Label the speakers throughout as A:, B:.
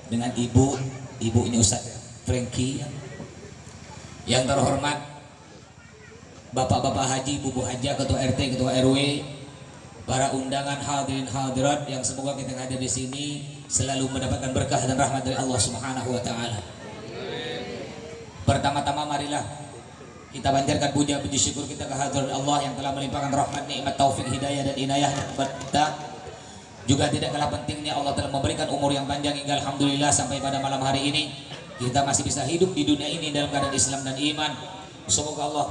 A: Dengan ibunya Ustaz Franky yang terhormat, bapak-bapak haji, ibu haja, ketua RT, ketua RW, para undangan hadirin hadirat yang semoga kita yang hadir di sini selalu mendapatkan berkah dan rahmat dari Allah Subhanahu wa taala. Pertama-tama marilah kita panjatkan puja puji syukur kita kehadirat Allah yang telah melimpahkan rahmat, nikmat, taufik, hidayah dan inayah kepada kita. Juga tidak kalah pentingnya Allah telah memberikan umur yang panjang hingga alhamdulillah sampai pada malam hari ini kita masih bisa hidup di dunia ini dalam keadaan Islam dan iman. Semoga Allah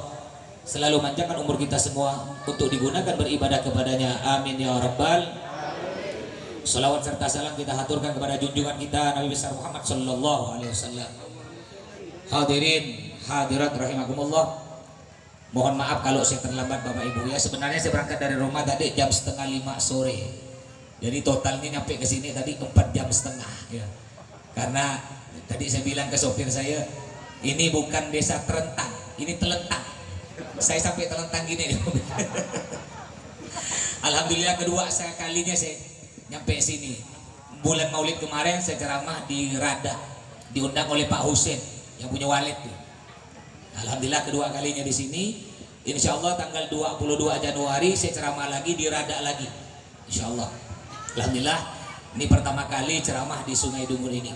A: selalu manjangkan umur kita semua untuk digunakan beribadah kepadanya. Amin ya rabbal. Salawat serta salam kita haturkan kepada junjungan kita Nabi besar Muhammad sallallahu alaihi wasallam. Hadirin hadirat rahimakumullah. Mohon maaf kalau saya terlambat Bapak Ibu ya. Sebenarnya saya berangkat dari rumah tadi jam 4:30 sore. Jadi totalnya nyampe ke sini tadi 4 jam setengah ya. Karena tadi saya bilang ke sopir saya, ini bukan desa terentang, ini telentang. Saya sampai telentang gini. Alhamdulillah kedua kalinya saya nyampe sini. Bulan Maulid kemarin saya ceramah di Rada, diundang oleh Pak Husin yang punya walid. Alhamdulillah kedua kalinya di sini. Insya Allah tanggal 22 Januari saya ceramah lagi di Rada lagi. Insya Allah. Alhamdulillah ini pertama kali ceramah di Sungai Dungur ini.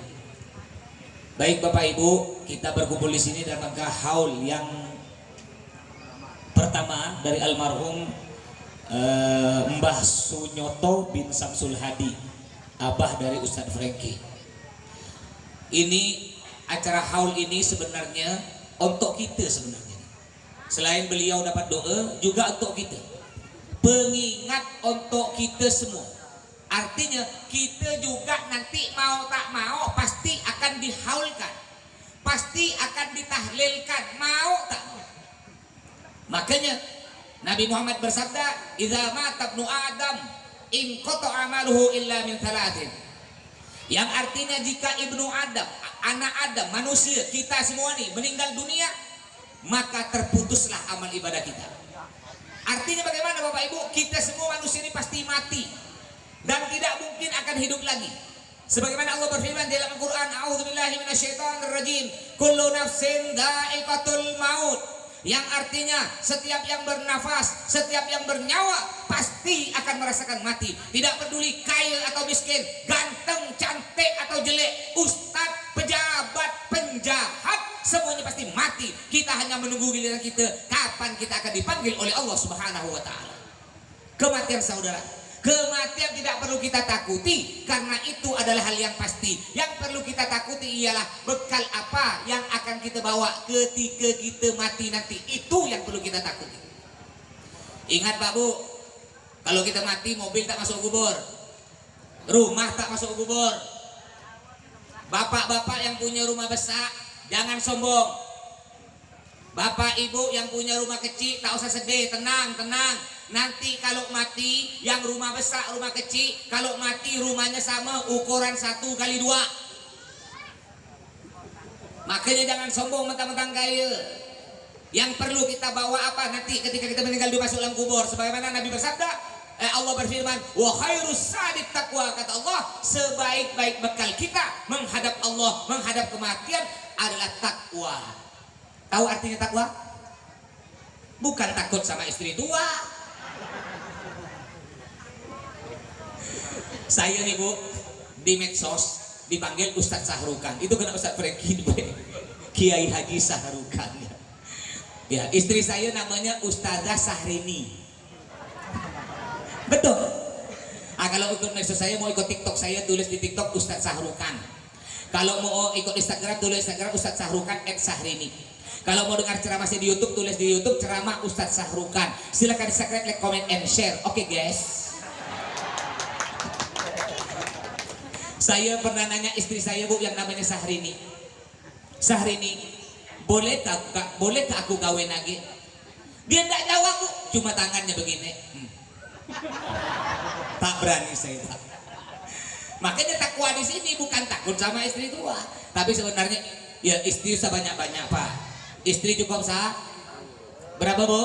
A: Baik Bapak Ibu, kita berkumpul di sini dalam rangka haul yang pertama dari almarhum Mbah Sunyoto bin Samsul Hadi, abah dari Ustadz Franky. Ini acara haul ini sebenarnya untuk kita sebenarnya. Selain beliau dapat doa, juga untuk kita. Pengingat untuk kita semua. Artinya kita juga nanti mau tak mau pasti akan dihaulkan, pasti akan ditahlilkan, mau tak mau. Makanya Nabi Muhammad bersabda, "Idza mata ibnu Adam in qata'a amaluhu illa min thalathin." Yang artinya jika ibnu Adam, anak Adam, manusia kita semua nih meninggal dunia, maka terputuslah amal ibadah kita. Artinya bagaimana Bapak Ibu? Kita semua manusia ini pasti mati dan tidak mungkin akan hidup lagi. Sebagaimana Allah berfirman di dalam Al-Qur'an, "A'udzubillahi minasyaitonirrajim. Kullu nafsin dha'iqatul maut." Yang artinya setiap yang bernafas, setiap yang bernyawa pasti akan merasakan mati. Tidak peduli kaya atau miskin, ganteng, cantik atau jelek, ustadz, pejabat, penjahat, semuanya pasti mati. Kita hanya menunggu giliran kita kapan kita akan dipanggil oleh Allah Subhanahu wa taala. Kematian saudara, kematian tidak perlu kita takuti karena itu adalah hal yang pasti. Yang perlu kita takuti ialah bekal apa yang akan kita bawa ketika kita mati nanti. Itu yang perlu kita takuti. Ingat Pak Bu, kalau kita mati mobil tak masuk kubur, rumah tak masuk kubur. Bapak-bapak yang punya rumah besar jangan sombong. Bapak ibu yang punya rumah kecil tak usah sedih, tenang, tenang. Nanti kalau mati yang rumah besar, rumah kecil, kalau mati rumahnya sama ukuran 1x2. Makanya jangan sombong mentang-mentang kaya. Yang perlu kita bawa apa nanti ketika kita meninggal dunia masuk dalam kubur. Sebagaimana Nabi bersabda, Allah berfirman, "Wa khairus sadid taqwa," kata Allah, sebaik-baik bekal kita menghadap Allah, menghadap kematian adalah takwa. Tahu artinya takwa? Bukan takut sama istri tua. Saya nih Bu, di medsos dipanggil Ustadz Sahrukan. Itu kena Ustadz Franky, Kiai Haji Sahrukan. Ya, istri saya namanya Ustazah Sahrini. Betul. Kalau ikut medsos saya, mau ikut TikTok saya, tulis di TikTok Ustadz Sahrukan. Kalau mau ikut Instagram, tulis Instagram Ustadz Sahrukan @Sahrini. Kalau mau dengar ceramah saya di YouTube, tulis di YouTube ceramah Ustadz Sahrukan. Silakan di subscribe, like, comment, and share. Oke guys. Saya pernah nanya istri saya Bu yang namanya Sahrini. Sahrini, bolehkah aku kawin lagi? Dia tidak jawab Bu, cuma tangannya begini. Tak berani saya. Makanya takwa di sini bukan takut sama istri tua, tapi sebenarnya ya istri usah banyak-banyak Pak. Istri cukup berapa Bu?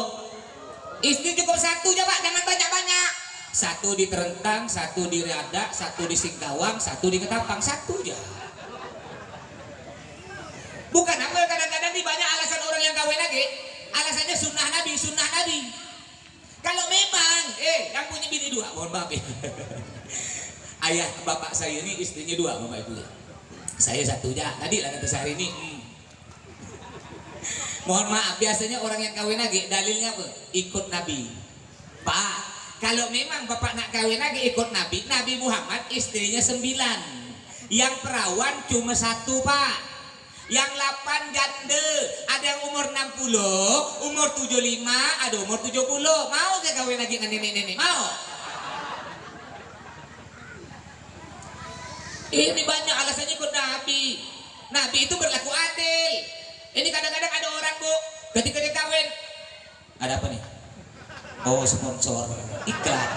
A: Istri cukup 1 aja Pak, jangan banyak-banyak. Satu di Terentang, satu di Riada, satu di Singkawang, satu di Ketapang, satu aja. Bukan apa, kadang-kadang di banyak alasan orang yang kawin lagi, alasannya sunnah Nabi, sunnah Nabi. Kalau memang, yang punya bini dua, mohon maaf ya. Ayah bapak saya ini istrinya dua, bapak ibu. Saya satu aja, tadi lah kata sehari ini. Mohon maaf, biasanya orang yang kawin lagi, dalilnya apa? Ikut Nabi. Pak, kalau memang bapak nak kawin lagi ikut Nabi, Nabi Muhammad istrinya 9. Yang perawan cuma 1, Pak. Yang 8 janda, ada yang umur 60, umur 75, ada umur 70. Mau gak kawin lagi dengan nenek-nenek? Mau? Ini banyak alasannya ikut Nabi. Nabi itu berlaku adil. Ini kadang-kadang ada orang, Bu, ketika dia kawin, ada apa nih? Oh, sponsor iklan.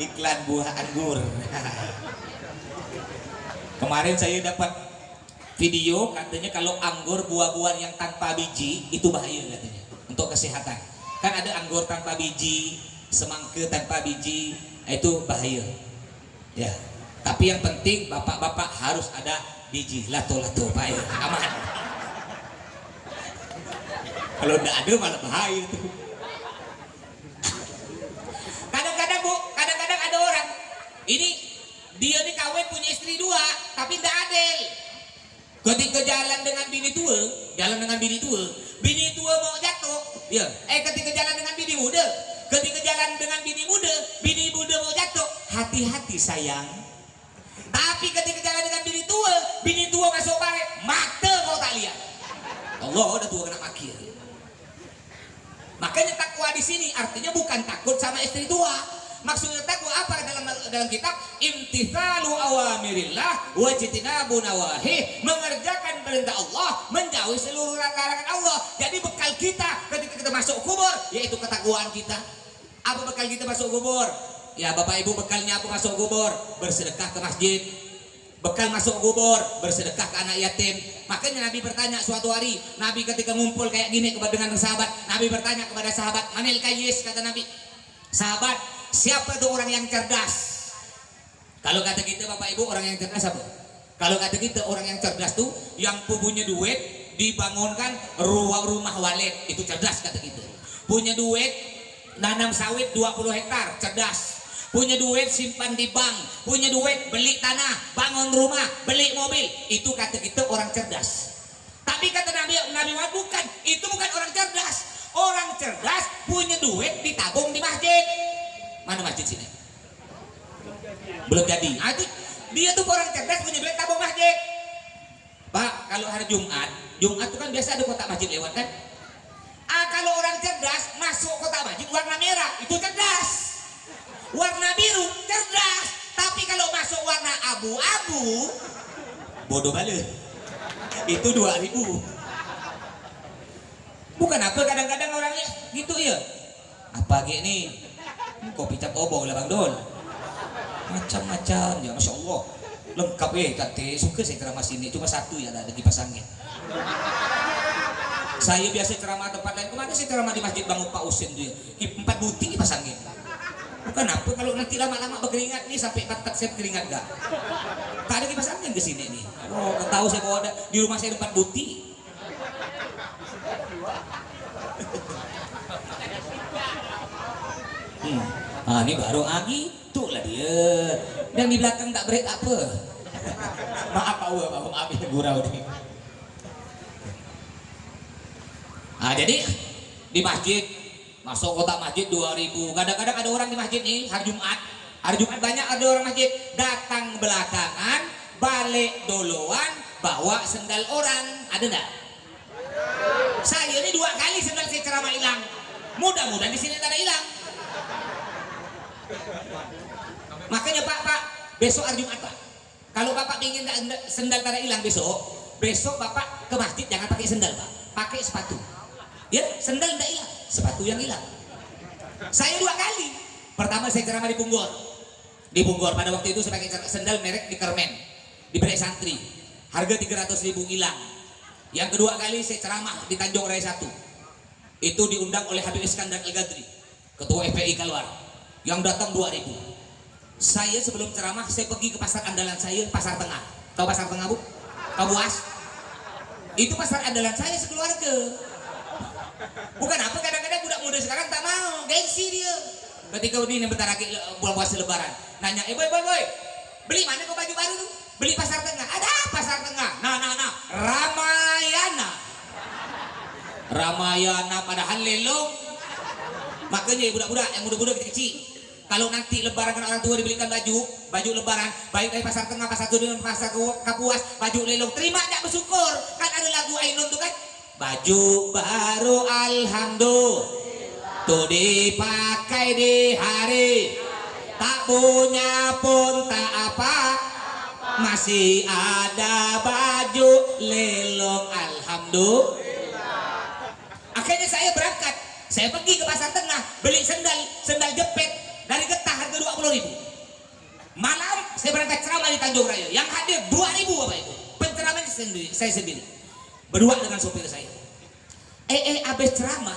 A: Iklan buah anggur. Kemarin saya dapat video, katanya kalau anggur buah-buahan yang tanpa biji itu bahaya katanya untuk kesehatan. Kan ada anggur tanpa biji, semangka tanpa biji, itu bahaya. Ya. Tapi yang penting bapak-bapak harus ada biji, lato-lato, Pak, ya. Aman. Kalau enggak ada malah bahaya tuh. Kadang-kadang, Bu, kadang-kadang ada orang ini dia nih kawin punya istri 2 tapi enggak adil. Ketika jalan dengan bini tua, bini tua mau jatuh, ya. Ketika jalan dengan bini muda, bini muda mau jatuh, hati-hati sayang. Tapi ketika jalan dengan bini tua masuk bare, mata kau tak lihat. Allah udah tua kena maki. Makanya takwa di sini artinya bukan takut sama istri tua. Maksudnya takwa apa dalam kitab? Imtithalu awamirillah wa jitinabu nawahi, mengerjakan perintah Allah, menjauhi seluruh larangan Allah. Jadi bekal kita ketika kita masuk kubur yaitu ketakwaan kita. Apa bekal kita masuk kubur? Ya Bapak Ibu, bekalnya aku masuk kubur, bersedekah ke masjid. Bekal masuk kubur, bersedekah ke anak yatim. Makanya Nabi bertanya suatu hari, Nabi ketika ngumpul kayak gini dengan sahabat, Nabi bertanya kepada sahabat, manil kayis, kata Nabi. Sahabat, siapa itu orang yang cerdas? Kalau kata kita Bapak Ibu, orang yang cerdas apa? Kalau kata kita orang yang cerdas tuh yang punya duit dibangunkan rumah walid, itu cerdas kata kita. Punya duit nanam sawit 20 hektar, cerdas. Punya duit simpan di bank, punya duit beli tanah, bangun rumah, beli mobil, itu kata kita orang cerdas. Tapi kata Nabi Muhammad bukan, itu bukan orang cerdas. Orang cerdas punya duit ditabung di masjid. Mana masjid sini? Belum jadi. Dia tuh orang cerdas punya duit tabung masjid. Pak, kalau hari Jumat itu kan biasa ada kotak masjid lewat kan? Kalau orang cerdas masuk kotak masjid warna merah, itu cerdas. Warna biru cerdas, tapi kalau masuk warna abu-abu bodoh balik. Itu 2000. Bukan apa, kadang-kadang orangnya gitu ya. Apa gini? Kopi cap obong lah Bang Don. Macam-macam ya, Masya Allah. Lengkap ya, kate suka saya ceramah sini. Cuma satu ya ada kipas angin. Saya biasa ceramah tempat lain. Kemana saya ceramah di Masjid Bang Pak Usin tuh ya. 4 buti kipas angin. Bukan apa, kalau nanti lama-lama berkeringat nih sampai patat saya keringat gak? Tak ada kipas angin ke sini nih. Oh, tahu saya bawa di rumah saya 4 buti. Ini baru gitu lah dia. Dan di belakang tak break apa? Maaf Pak Uwe, maaf ya gurau nih. Jadi di masjid masuk kotak masjid 2000. Kadang-kadang ada orang di masjid nih hari Jumat. Hari Jumat banyak ada orang masjid datang belakangan, balik duluan, bawa sendal orang. Ada enggak? Saya ini 2 kali sendal saya ceramah hilang. Mudah-mudahan di sini tak ada hilang. Makanya Pak, besok hari Jumat Pak. Kalau Bapak ingin sendal tak ada hilang besok Bapak ke masjid jangan pakai sendal Pak. Pakai sepatu. Ya, sendal tidak hilang, sepatu yang hilang. Saya 2 kali. Pertama saya ceramah di Punggor. Di Punggor pada waktu itu saya pakai sendal merek di Kermen, di Brek Santri. Harga 300.000 hilang. Yang kedua kali saya ceramah di Tanjung Raya 1. Itu diundang oleh Habib Iskandar Al-Gadri, ketua FPI Kalwar. Yang datang 2000. Saya sebelum ceramah saya pergi ke pasar andalan saya, Pasar Tengah. Tahu Pasar Tengah, Bu? Kabuas. Itu pasar andalan saya sekeluarga. Bukan apa, kadang-kadang budak muda sekarang tak mau, gengsi dia. Ketika ini bentar lagi bulan puasa lebaran, nanya, boy, beli mana kau baju baru tuh? Beli Pasar Tengah. Ada Pasar Tengah. Nah, Ramayana padahal lelong. Makanya budak-budak yang muda-muda kecil-kecil, kalau nanti lebaran kan orang tua dibelikan baju lebaran, baik dari Pasar Tengah, Pasar Tudun, Pasar Kapuas, baju lelong, terima enggak, bersyukur. Kan ada lagu Ainun tuh kan, baju baru alhamdulillah, tuh dipakai di hari, tak punya pun tak apa, masih ada baju lelong alhamdulillah. Akhirnya saya berangkat, saya pergi ke Pasar Tengah, beli sendal jepit dari Getah harga 20.000. Malam saya berangkat ceramah di Tanjung Raya, yang hadir 2.000 Bapak Ibu. Penceramah saya sendiri, berdua dengan sopir saya. Abis ceramah,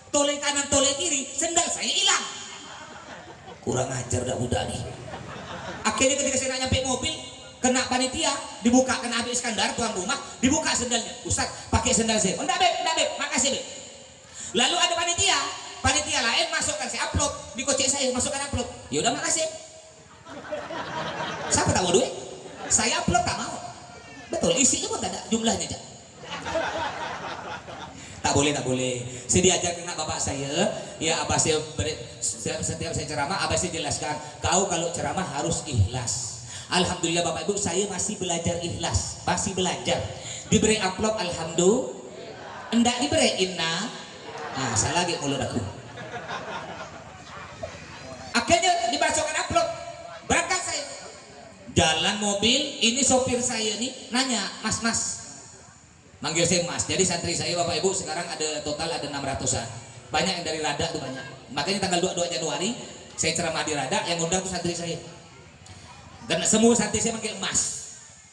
A: tole kanan tole kiri, sendal saya hilang. Kurang ajar budak nih. Akhirnya ketika saya nak nyampe mobil, kena panitia, dibuka, kena Habib Iskandar tuan rumah, dibuka sendalnya. Ustaz, pakai sendal saya. Oh, enggak beb, makasih beb. Lalu ada panitia lain masukkan, saya upload di kocek saya, masukkan upload. Ya udah, makasih. Siapa tak mau duit? Saya upload tak mau. Betul, isinya pun tak ada jumlahnya aja. Tak boleh. Saya diajar kena bapak saya, ya abah saya setiap saya ceramah, abah saya jelaskan, kau kalau ceramah harus ikhlas. Alhamdulillah Bapak Ibu, saya masih belajar ikhlas, masih belajar. Diberi amplop alhamdulillah, enggak diberi inna. Nah, salah lagi mulut aku. Akhirnya dimasukkan amplop, berangkat saya. Jalan mobil, ini sopir saya nih nanya, mas, manggil saya mas. Jadi santri saya Bapak Ibu sekarang ada total ada 600-an. Banyak yang dari Rada tuh banyak. Makanya tanggal 22 Januari saya ceramah di Rada, yang undang tuh santri saya. Dan semua santri saya manggil mas.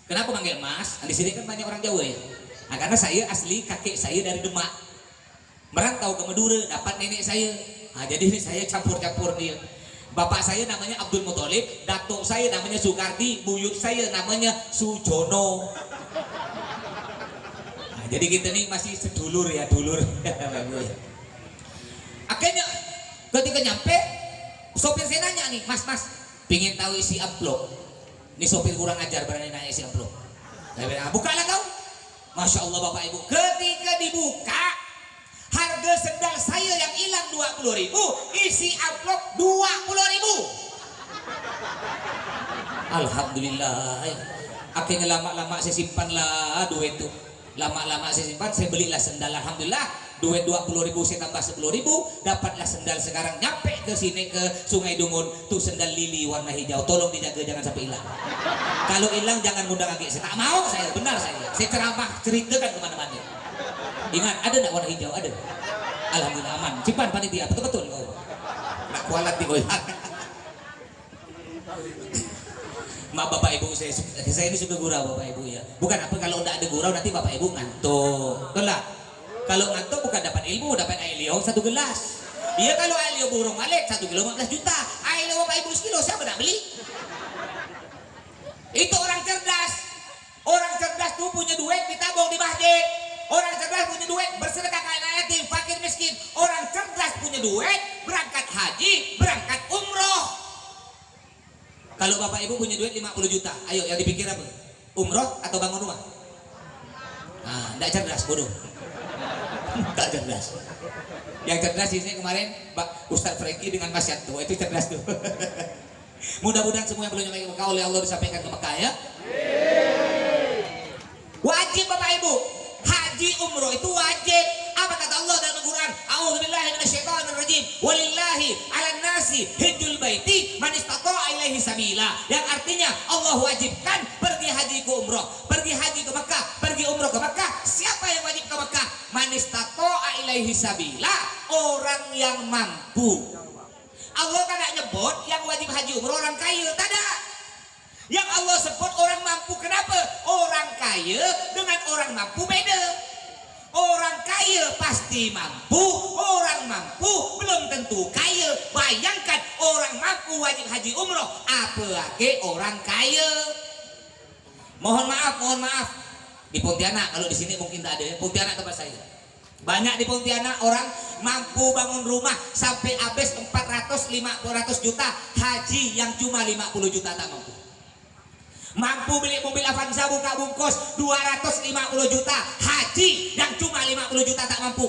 A: Kenapa manggil mas? Di sini kan banyak orang Jawa ya. Nah, karena saya asli kakek saya dari Demak, merantau ke Madura, dapat nenek saya. Nah, jadi ini saya campur-campur dia. Bapak saya namanya Abdul Muthalib, datuk saya namanya Sukardi, buyut saya namanya Sujono. Nah, jadi kita nih masih sedulur ya, dulur. Akhirnya ketika nyampe, sopir saya nanya nih, mas, pingin tahu isi amplop. Ini sopir kurang ajar, berani nanya isi amplop. Saya bilang, bukalah kau. Masya Allah Bapak Ibu, ketika dibuka, harga sendal saya yang hilang 20.000, isi amplop 20.000. Alhamdulillah. Akhirnya lama-lama saya simpan lah duit itu. Lama-lama saya simpan, saya belilah sendal. Alhamdulillah, duit 20.000 saya tambah 10.000, dapatlah sendal. Sekarang nyampe ke sini ke Sungai Dungun, tuh sendal lili warna hijau. Tolong dijaga jangan sampai hilang. Kalau hilang jangan ngundang lagi. Saya tak mau, saya benar saya ceramah ceritakan kemana-mana. Ingat, ada enggak warna hijau? Ada. Alhamdulillah aman. Simpan panitia, betul-betul. Oh. Nak kualat di goyang. Maaf Bapak Ibu, saya ini sudah gurau Bapak Ibu ya. Bukan apa, kalau enggak ada gurau nanti Bapak Ibu ngantuk. Betul lah. Kalau ngantuk bukan dapat ilmu, dapat air liau 1 gelas. Iya, kalau air liau burung malek 1 kilo 15 juta. Air liau Bapak Ibu sekilo siapa nak beli? Itu orang cerdas. Orang cerdas tuh punya duit ditabung di masjid. Orang cerdas punya duit bersedekah ke anak yatim, fakir miskin. Orang cerdas punya duit berangkat haji, berangkat umroh. Kalau Bapak Ibu punya duit 50 juta, ayo yang dipikir apa? Umroh atau bangun rumah? Nah, enggak cerdas, bodoh. Enggak cerdas. Yang cerdas di sini kemarin Pak Ustadz Franky dengan Mas Yanto, itu cerdas tuh. Mudah-mudahan semua yang belum nyampe ke Mekah oleh Allah disampaikan ke Mekah ya. Wajib Bapak Ibu, haji umroh itu wajib. Apa kata Allah dalam Al-Quran? A'udzubillahi minasyaitonirrajim. Walillahi 'alan nasi hajjul baiti man istata'a ilaihi sabila. Yang artinya Allah wajibkan pergi haji ke umroh, pergi haji ke Mekah, pergi umroh ke Mekah. Siapa yang wajib ke Mekah? Man istata'a ilaihi sabila, orang yang mampu. Allah tak nak nyebut yang wajib haji umroh orang kaya, tak ada. Yang Allah sebut orang mampu. Kenapa? Orang kaya dengan orang mampu beda. Orang kaya pasti mampu, orang mampu belum tentu kaya. Bayangkan orang mampu wajib haji umroh, apalagi orang kaya. Mohon maaf di Pontianak, kalau di sini mungkin tak ada. Pontianak tempat saya banyak, di Pontianak orang mampu bangun rumah sampai habis 400-500 juta, haji yang cuma 50 juta tak mampu. Mampu beli mobil Avanza buka bungkus 250 juta, haji yang cuma 50 juta tak mampu.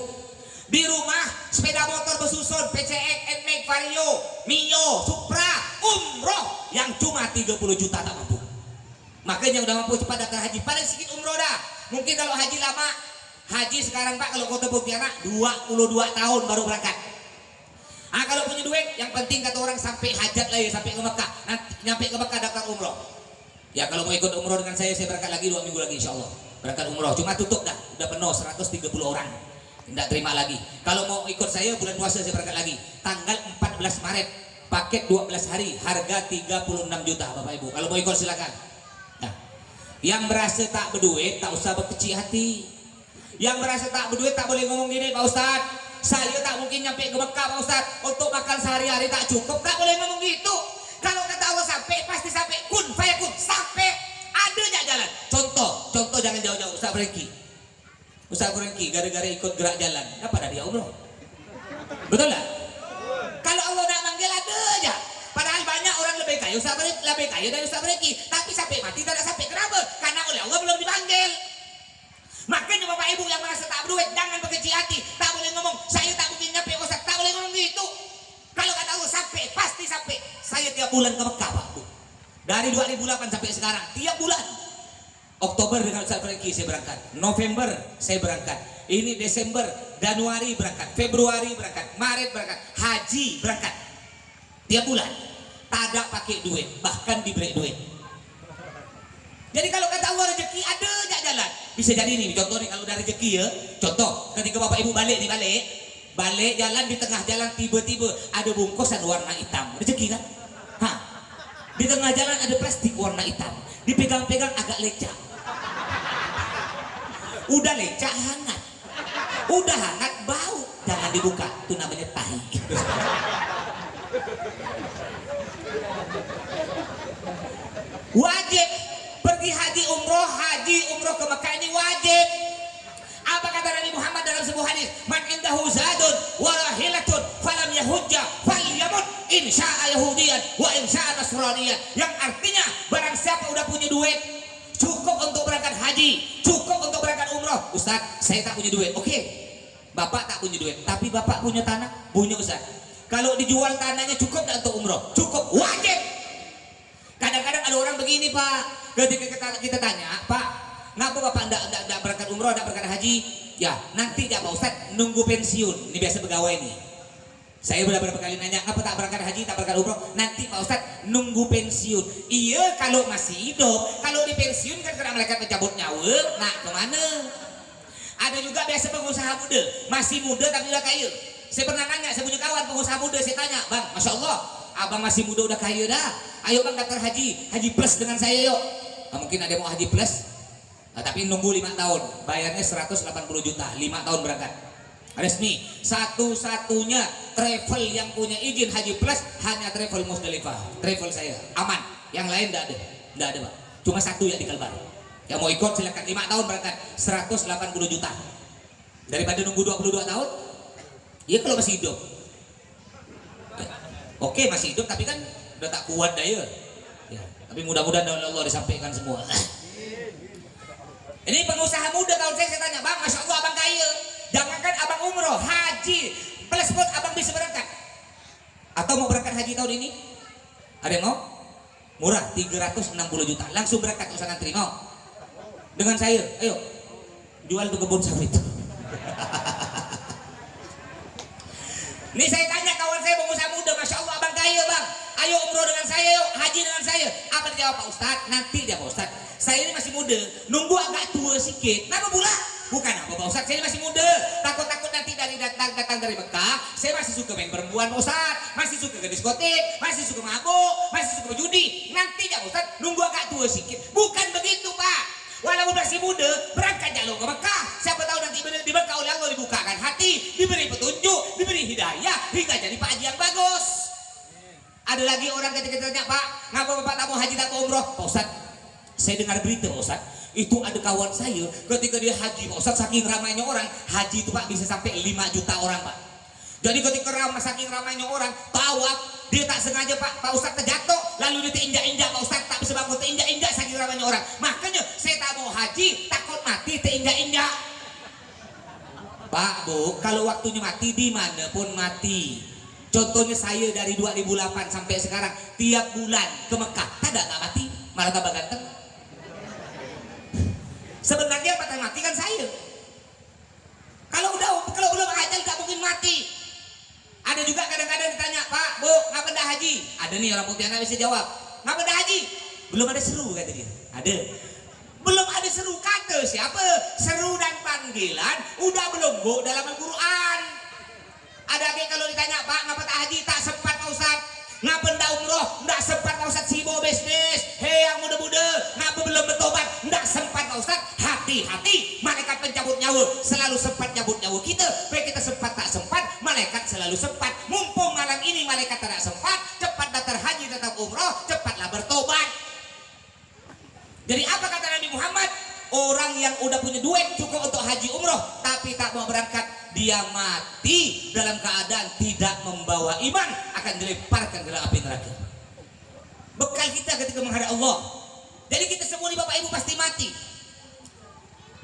A: Di rumah sepeda motor bersusun PCX, NMAX, Vario, Mio, Supra, umroh yang cuma 30 juta tak mampu. Makanya udah mampu cepat datang haji, paling sedikit umroh dah. Mungkin kalau haji lama, haji sekarang Pak kalau kota Pontianak 22 tahun baru berangkat. Kalau punya duit, yang penting kata orang sampai hajat lagi, sampai ke Mekah. Nanti nyampe ke Mekah daftar umroh. Ya kalau mau ikut umroh dengan saya berangkat lagi 2 minggu lagi insya Allah. Berangkat umroh, cuma tutup dah, udah penuh 130 orang. Tidak terima lagi. Kalau mau ikut saya bulan puasa saya berangkat lagi. Tanggal 14 Maret, paket 12 hari, harga 36 juta Bapak Ibu. Kalau mau ikut silakan. Nah, yang merasa tak berduit tak usah berkecil hati. Yang merasa tak berduit tak boleh ngomong gini, Pak Ustad, saya tak mungkin nyampe ke Mekah Pak Ustad, untuk makan sehari-hari tak cukup. Tak boleh ngomong gitu. Kalau kata Allah sampai, pasti sampai. Kun fayakun, sampai. Ada nggak jalan? Contoh jangan jauh-jauh. Ustaz Franky gara-gara ikut gerak jalan dapat dia umroh. Betul lah? Kalau Allah nak manggil ada aja. Padahal banyak orang lebih kaya dari Ustaz Franky, tapi sampai mati tidak sampai. Kenapa? Karena oleh Allah belum dipanggil. Makanya Bapak Ibu yang merasa tak berduit jangan berkecil hati. Tak boleh ngomong saya tak mungkin nyampe Ustaz, tak boleh ngomong gitu. Kalau kata Allah sampai, pasti sampai. Saya tiap bulan ke Mekah Pak. Dari 2008 sampai sekarang tiap bulan. Oktober dengan Ustaz Franky saya berangkat, November saya berangkat, ini Desember, Januari berangkat, Februari berangkat, Maret berangkat, haji berangkat tiap bulan. Tak ada pakai duit, bahkan diberi duit. Jadi kalau kata Allah rezeki ada aja jalan. Bisa jadi nih contoh nih, kalau ada rezeki ya, contoh ketika Bapak Ibu balik jalan, di tengah jalan tiba-tiba ada bungkusan warna hitam, rezeki kan? Di tengah jalan ada plastik warna hitam, dipegang-pegang agak lecak. Udah lecak hangat, udah hangat bau, jangan dibuka, itu namanya tahi. Wajib pergi haji umroh ke Mekah ini wajib. Apa kata Nabi Muhammad dalam sebuah hadis? Man indahu zadun wa rahilatun falam yahujja falyamut in syaa yahudiyan wa in syaa nasraniyan. Yang artinya barang siapa udah punya duit cukup untuk berangkat haji, cukup untuk berangkat umroh. Ustaz, saya tak punya duit. Oke. Bapak tak punya duit, tapi Bapak punya tanah? Punya Ustaz. Kalau dijual tanahnya cukup tak untuk umroh? Cukup, wajib. Kadang-kadang ada orang begini Pak, ketika kita tanya, Pak, kenapa Bapak enggak berangkat umroh, enggak berangkat haji? Ya, nanti ya Pak Ustaz, nunggu pensiun. Ini biasa pegawai nih. Saya beberapa kali nanya, apa tak berangkat haji, tak berangkat umroh? Nanti Pak Ustaz, nunggu pensiun. Iya, kalau masih hidup. Kalau di pensiun kan karena mereka mencabut nyawa, nah kemana? Ada juga biasa pengusaha muda, masih muda tapi udah kaya. Saya pernah nanya, saya punya kawan pengusaha muda, saya tanya, Bang, Masya Allah, abang masih muda udah kaya dah. Ayo Bang daftar haji plus dengan saya yuk. Nah, mungkin ada yang mau haji plus, tapi nunggu 5 tahun, bayarnya 180 juta, 5 tahun berangkat. Resmi, satu-satunya travel yang punya izin haji plus hanya travel Musdalifah, travel saya, aman. Yang lain enggak ada Pak. Cuma satu ya di Kalbar. Yang mau ikut silakan, 5 tahun berangkat, 180 juta. Daripada nunggu 22 tahun, ya kalau masih hidup. Oke, masih hidup tapi kan udah tak kuat daya. Ya, tapi mudah-mudahan Allah disampaikan semua. Ini pengusaha muda tahun saya tanya, Bang, Masya Allah abang kaya. Jangankan abang umroh, haji plus pun abang bisa berangkat. Atau mau berangkat haji tahun ini? Ada yang mau? Murah, 360 juta. Langsung berangkat, usah ngantri, mau? Dengan saya, ayo. Jual tuh kebun sawit. Ini saya tanya kawan saya pengusaha muda, Masya Allah abang kaya Bang. Ayo umroh dengan saya, yuk haji dengan saya. Apa dijawab Pak Ustadz? Nanti dia Pak Ustadz, saya ini masih muda, nunggu agak tua sikit. Kenapa pula? Bukan apa Pak Ustadz, saya masih muda, takut-takut nanti datang dari Mekah, saya masih suka main perempuan Pak Ustadz, masih suka ke diskotik, masih suka mabuk, masih suka berjudi. Nanti ya Pak Ustadz, nunggu agak tua sikit. Bukan begitu Pak. Walaupun masih muda, berangkat jalur ke Mekah. Siapa tahu nanti di Mekah oleh Allah dibukakan hati, diberi petunjuk, diberi hidayah, hingga Ada lagi orang ketika tanya, Pak, ngapa Bapak tak mau haji, tak mau umroh? Pak Ustadz, saya dengar berita Pak Ustadz, itu ada kawan saya ketika dia haji Pak Ustadz, saking ramainya orang, haji itu Pak bisa sampai 5 juta orang Pak. Jadi ketika saking ramainya orang, tawaf, dia tak sengaja Pak Ustadz terjatuh, lalu dia terinjak-injak Pak Ustadz, tak bisa bangun, terinjak-injak saking ramainya orang. Makanya saya tak mau haji, takut mati terinjak-injak. Pak Bu, kalau waktunya mati dimanapun mati. Contohnya saya dari 2008 sampai sekarang tiap bulan ke Mekah, tak mati, malah tambah ganteng. Sebenarnya yang patah mati kan saya. Kalau belum ajal tak mungkin mati. Ada juga kadang-kadang ditanya, Pak, Bu, ngapa dah haji? Ada nih orang putih anak bisa jawab, ngapa dah haji? Belum ada seru kata dia. Ada. Belum ada seru kata siapa? Seru dan panggilan udah belum Bu dalam Al-Quran. Ada lagi kalau ditanya, Pak, ngapa tak haji? Tak sempat Pak Ustadz. Ngapa ndak umroh? Ndak sempat Pak Ustadz, sibuk bisnis. Hei yang muda-muda, ngapa belum bertobat? Ndak sempat Pak Ustadz. Hati-hati, malaikat pencabut nyawa selalu sempat cabut nyawa kita. Baik kita sempat tak sempat, malaikat selalu sempat. Mumpung malam ini malaikat tidak sempat, cepat daftar haji, tetap umroh, cepatlah bertobat. Jadi apa kata Nabi Muhammad? Orang yang udah punya duit cukup untuk haji umroh tapi tak mau berangkat, dia mati dalam keadaan tidak membawa iman, akan dilemparkan ke dalam api neraka. Bekal kita ketika menghadap Allah. Jadi kita semua nih Bapak Ibu pasti mati.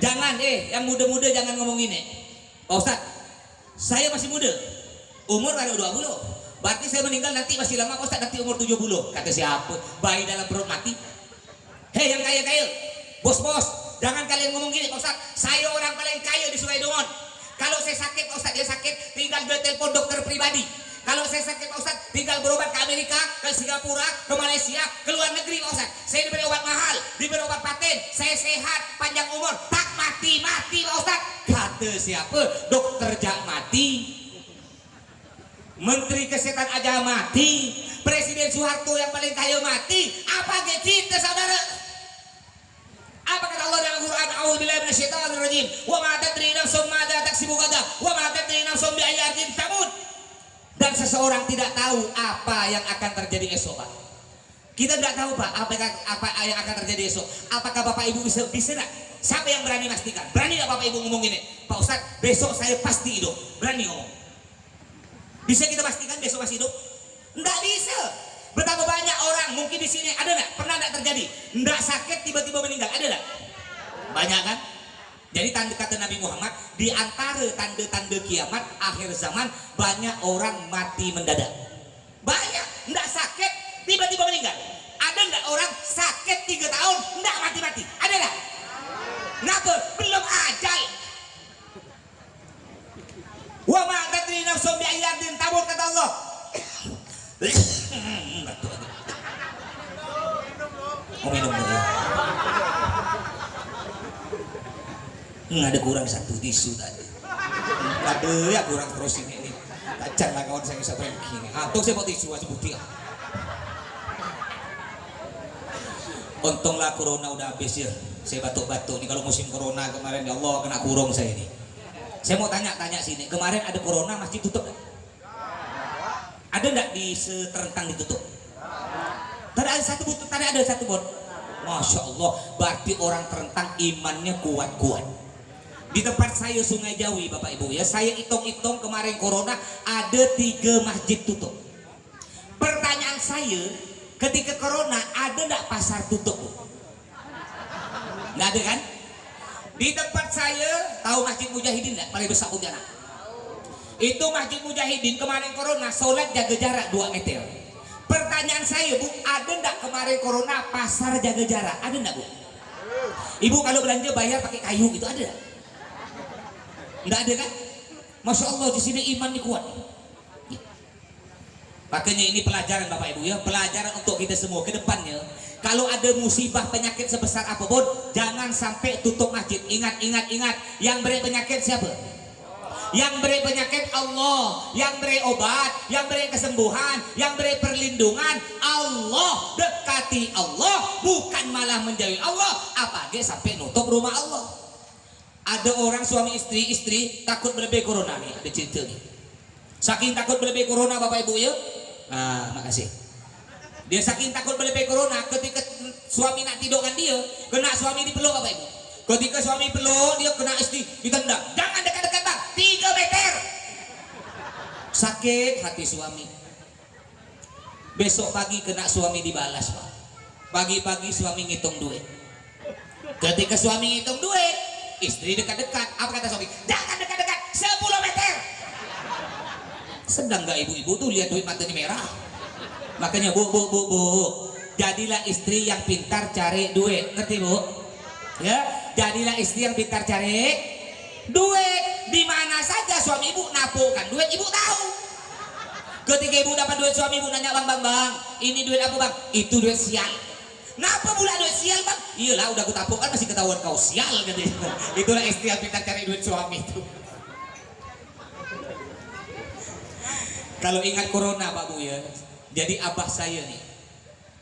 A: Jangan yang muda-muda jangan ngomong ini. Pak Ustadz, saya masih muda, umur baru 20, berarti saya meninggal nanti masih lama Pak Ustadz, nanti umur 70. Kata siapa? Bayi dalam perut mati. Hei yang kaya-kaya, bos-bos, jangan kalian ngomong gini Pak Ustadz, saya orang paling kaya di Sungai Dongon. Kalau saya sakit Pak Ustadz, dia sakit, tinggal dia telepon dokter pribadi. Kalau saya sakit Pak Ustadz, tinggal berobat ke Amerika, ke Singapura, ke Malaysia, ke luar negeri Pak Ustadz. Saya diberi obat mahal, diberi obat paten, saya sehat, panjang umur, tak mati-mati Pak Ustadz. Kata siapa? Dokter jak mati, Menteri Kesehatan aja mati, Presiden Soeharto yang paling kaya mati. Apa kita saudara? Apa kata Allah dalam Quran? A'udzubillahi minasyaitonir rajim. Wa ma tadri nafsun madza taksibu ghadan wa ma tadri nafsun bi ayyi ardin tamut. Dan seseorang tidak tahu apa yang akan terjadi esok, Pak. Kita tidak tahu, Pak, apa yang akan terjadi esok. Apakah Bapak Ibu bisa enggak? Siapa yang berani pastikan? Berani enggak Bapak Ibu ngomong ini? Pak Ustadz, besok saya pasti hidup. Berani ngomong? Bisa kita pastikan besok masih hidup? Enggak bisa. Betapa banyak orang mungkin di sini ada enggak? Pernah enggak terjadi? Enggak sakit tiba-tiba meninggal, ada enggak? Banyak kan? Jadi tanda kata Nabi Muhammad, di antara tanda-tanda kiamat akhir zaman banyak orang mati mendadak. Banyak, enggak sakit tiba-tiba meninggal. Ada enggak orang sakit 3 tahun enggak mati-mati? Ada enggak? Kenapa? Belum ajal. Wa ma tadri nafsun bi ayyi ardin tamut, kata Allah. Minum dulu. Ada kurang 1 tisu tadi. Ada ya kurang terus ini. Kacang lah kawan saya bisa pergi ini. Tuh saya mau tisu aja putih. Untunglah corona udah habis ya. Saya batuk-batuk nih kalau musim corona kemarin, ya Allah kena kurung saya ini. Saya mau tanya sini, kemarin ada corona masjid tutup gak? Ada enggak di Seterentang ditutup? Tadi ada satu bot. Masya Allah, berarti orang Terentang imannya kuat-kuat. Di tempat saya Sungai Jawi Bapak Ibu ya, saya hitung-hitung kemarin corona ada 3 masjid tutup. Pertanyaan saya, ketika corona ada enggak pasar tutup? Enggak ada kan? Di tempat saya, tahu Masjid Mujahidin enggak? Paling besar Pontianak. Itu Masjid Mujahidin kemarin corona sholat jaga jarak 2 meter. Pertanyaan saya Bu, ada enggak kemarin corona pasar jaga jarak? Ada enggak Bu? Ibu kalau belanja bayar pakai kayu gitu, ada enggak? Enggak ada kan? Masya Allah di sini iman kuat. Makanya ini pelajaran Bapak Ibu ya, pelajaran untuk kita semua ke depannya. Kalau ada musibah penyakit sebesar apapun, jangan sampai tutup masjid. Ingat. Yang beri penyakit siapa? Yang beri penyakit Allah, yang beri obat, yang beri kesembuhan, yang beri perlindungan Allah. Dekati Allah, bukan malah menjauhi Allah. Apalagi sampai nutup rumah Allah. Ada orang suami istri takut berlebih corona nih, ada cerita nih. Saking takut berlebih corona Bapak Ibu ya. Nah, makasih. Dia saking takut melepai corona, ketika suami nak tidur dengan dia, kena suami dipeluk apa ibu? Ketika suami peluk, dia kena istri ditendang. Jangan dekat-dekat bang, 3 meter. Sakit hati suami. Besok pagi kena suami dibalas pak. Pagi-pagi suami ngitung duit. Ketika suami ngitung duit, istri dekat-dekat. Apa kata suami? Jangan dekat-dekat, 10 meter. Sedang nggak ibu-ibu tuh lihat duit matanya merah. Makanya bu, jadilah istri yang pintar cari duit, ngerti bu? Ya, jadilah istri yang pintar cari duit. Di mana saja suami ibu napukan duit, ibu tahu. Ketika ibu dapat duit, suami ibu nanya, bang, ini duit apa bang? Itu duit sial. Kenapa pula duit sial bang? Iyalah udah aku tapukan masih ketahuan kau sial gitu. Itulah istri yang pintar cari duit suami itu. Kalau ingat corona pak bu ya, jadi abah saya nih.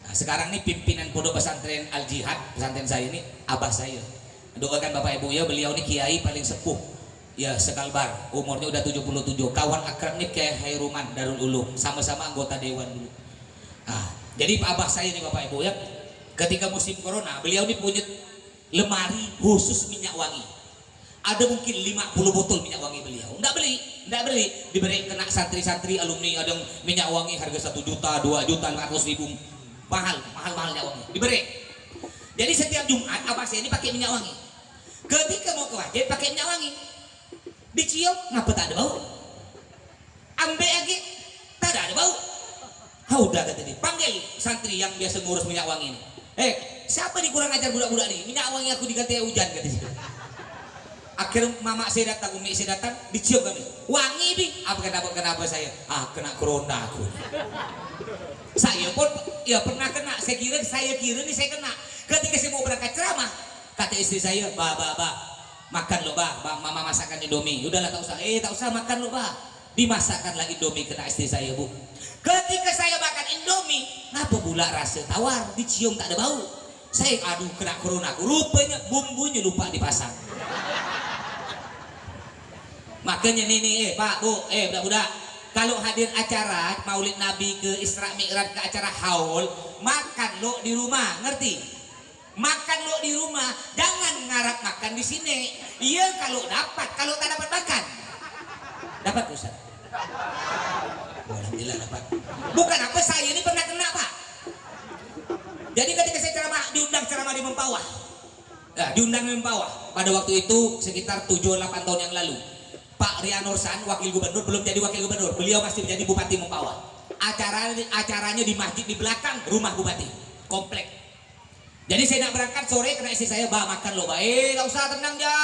A: Nah, sekarang nih pimpinan pondok pesantren Al Jihad, pesantren saya ini abah saya. Doakan bapak ibu ya, beliau nih kiai paling sepuh ya sekalbar, umurnya udah 77, kawan akrab nih kayak Hairuman Darul Ulum, sama-sama anggota dewan dulu. Nah, jadi abah saya nih bapak ibu ya, ketika musim corona beliau nih punya lemari khusus minyak wangi. Ada mungkin 50 botol minyak wangi beliau. Nggak beli, diberi kena santri-santri alumni. Ada yang minyak wangi harga 1 juta, 2 juta, 500 ribu, mahal minyak wangi diberi. Jadi setiap Jumat abah saya ini pakai minyak wangi. Ketika mau ke masjid pakai minyak wangi, dicium ngapa tak ada bau, ambil lagi tak ada bau. Udah kata dia, panggil santri yang biasa ngurus minyak wangi ini. Siapa nih kurang ajar budak-budak nih, minyak wangi aku diganti hujan kata dia. Akhirnya mama saya datang, umi saya datang, dicium kami, wangi bi. Kenapa saya? Kena corona aku. Saya pun ya pernah kena. Saya kira nih saya kena. Ketika saya mau berangkat ceramah, kata istri saya, bah, makan lo bah, mama masakkan indomie. Udahlah tak usah makan lo bah. Dimasakkanlah indomie, kena istri saya bu. Ketika saya makan indomie, ngapa pula rasa tawar, dicium tak ada bau. Saya kena corona aku. Rupanya bumbunya lupa dipasang. Makanya nih pak bu, budak-budak, kalau hadir acara Maulid Nabi ke Isra Mi'raj, ke acara haul, makan lo di rumah, ngerti? Makan lo di rumah, jangan ngarap makan di sini. Iya kalau dapat, kalau tak dapat makan. Dapat Ustaz? Alhamdulillah dapat. Bukan apa, saya ini pernah kena pak. Jadi ketika saya diundang ceramah di Mempawah, diundang di Mempawah pada waktu itu sekitar 7-8 tahun yang lalu. Pak Ria Nursan, wakil gubernur, belum jadi wakil gubernur, beliau masih menjadi bupati Mempawah. Acaranya di masjid di belakang rumah bupati, komplek. Jadi saya nak berangkat sore, kena istri saya, bah makan lo, bah. Tak usah, tenang ya,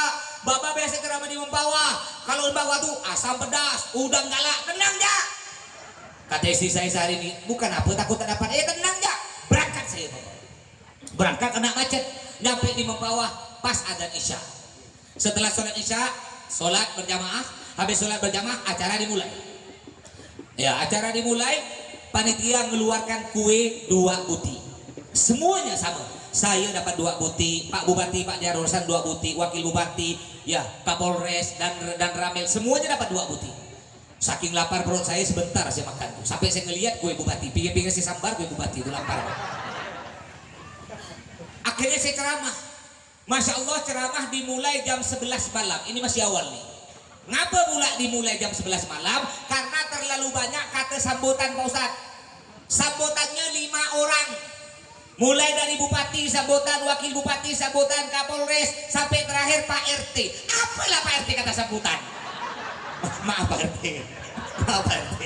A: bapak biasa ceramah di Mempawah. Kalau Mempawah tuh asam pedas, udang galak, tenang ya. Kata istri saya sehari ini, bukan apa takut tak dapat, tenang ya. Berangkat saya, bapak. Berangkat kena macet, nyampe di Mempawah pas adzan Isya. Setelah sholat Isya, sholat berjamaah, habis sholat berjamaah acara dimulai. Ya, acara dimulai, panitia mengeluarkan kue 2 buti. Semuanya sama. Saya dapat 2 buti, Pak Bupati, Pak Jarusan 2 buti, Wakil Bupati, ya Kapolres dan Ramil semuanya dapat 2 buti. Saking lapar perut saya, sebentar saya makan tuh. Sampai saya ngelihat kue bupati, pinggir-pinggir saya sambar kue bupati itu lapar. Akhirnya saya ceramah. Masya Allah, ceramah dimulai jam 11 malam. Ini masih awal nih. Ngapa pula dimulai jam 11 malam? Karena terlalu banyak kata sambutan Pak Ustadz. Sambutannya 5 orang. Mulai dari bupati sambutan, wakil bupati sambutan, Kapolres, sampai terakhir Pak RT. Apalah Pak RT kata sambutan? Maaf Pak RT. Maaf Pak RT.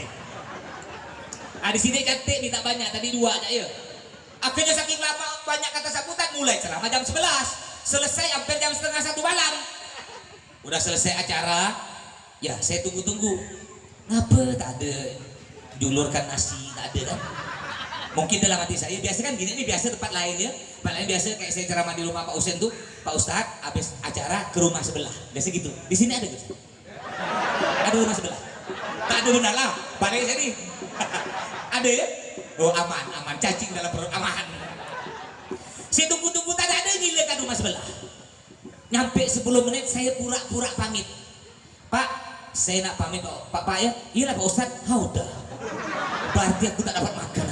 A: Di sini cantik minta banyak, tadi 2 aja ya. Akhirnya saking lama banyak kata sambutan, mulai ceramah jam 11. Selesai hampir jam setengah 1 malam. Udah selesai acara, ya saya tunggu-tunggu. Ngapa tak ada julurkan nasi, tak ada kan? Mungkin dalam hati saya biasa kan gini, ini biasa tempat lain ya. Tempat lain biasa kayak saya ceramah di rumah Pak Usen tuh, Pak Ustadz habis acara ke rumah sebelah. Biasa gitu. Di sini ada gitu. Ada rumah sebelah. Tak ada benar lah. Padahal saya nih. Ada ya? Oh aman, cacing dalam perut aman. Saya tunggu-tunggu tak ada, gila kan rumah sebelah. Nyampe 10 menit saya pura-pura pamit. Pak, saya nak pamit Pak ya. Iyalah Pak Ustadz. Udah. Berarti aku tak dapat makan.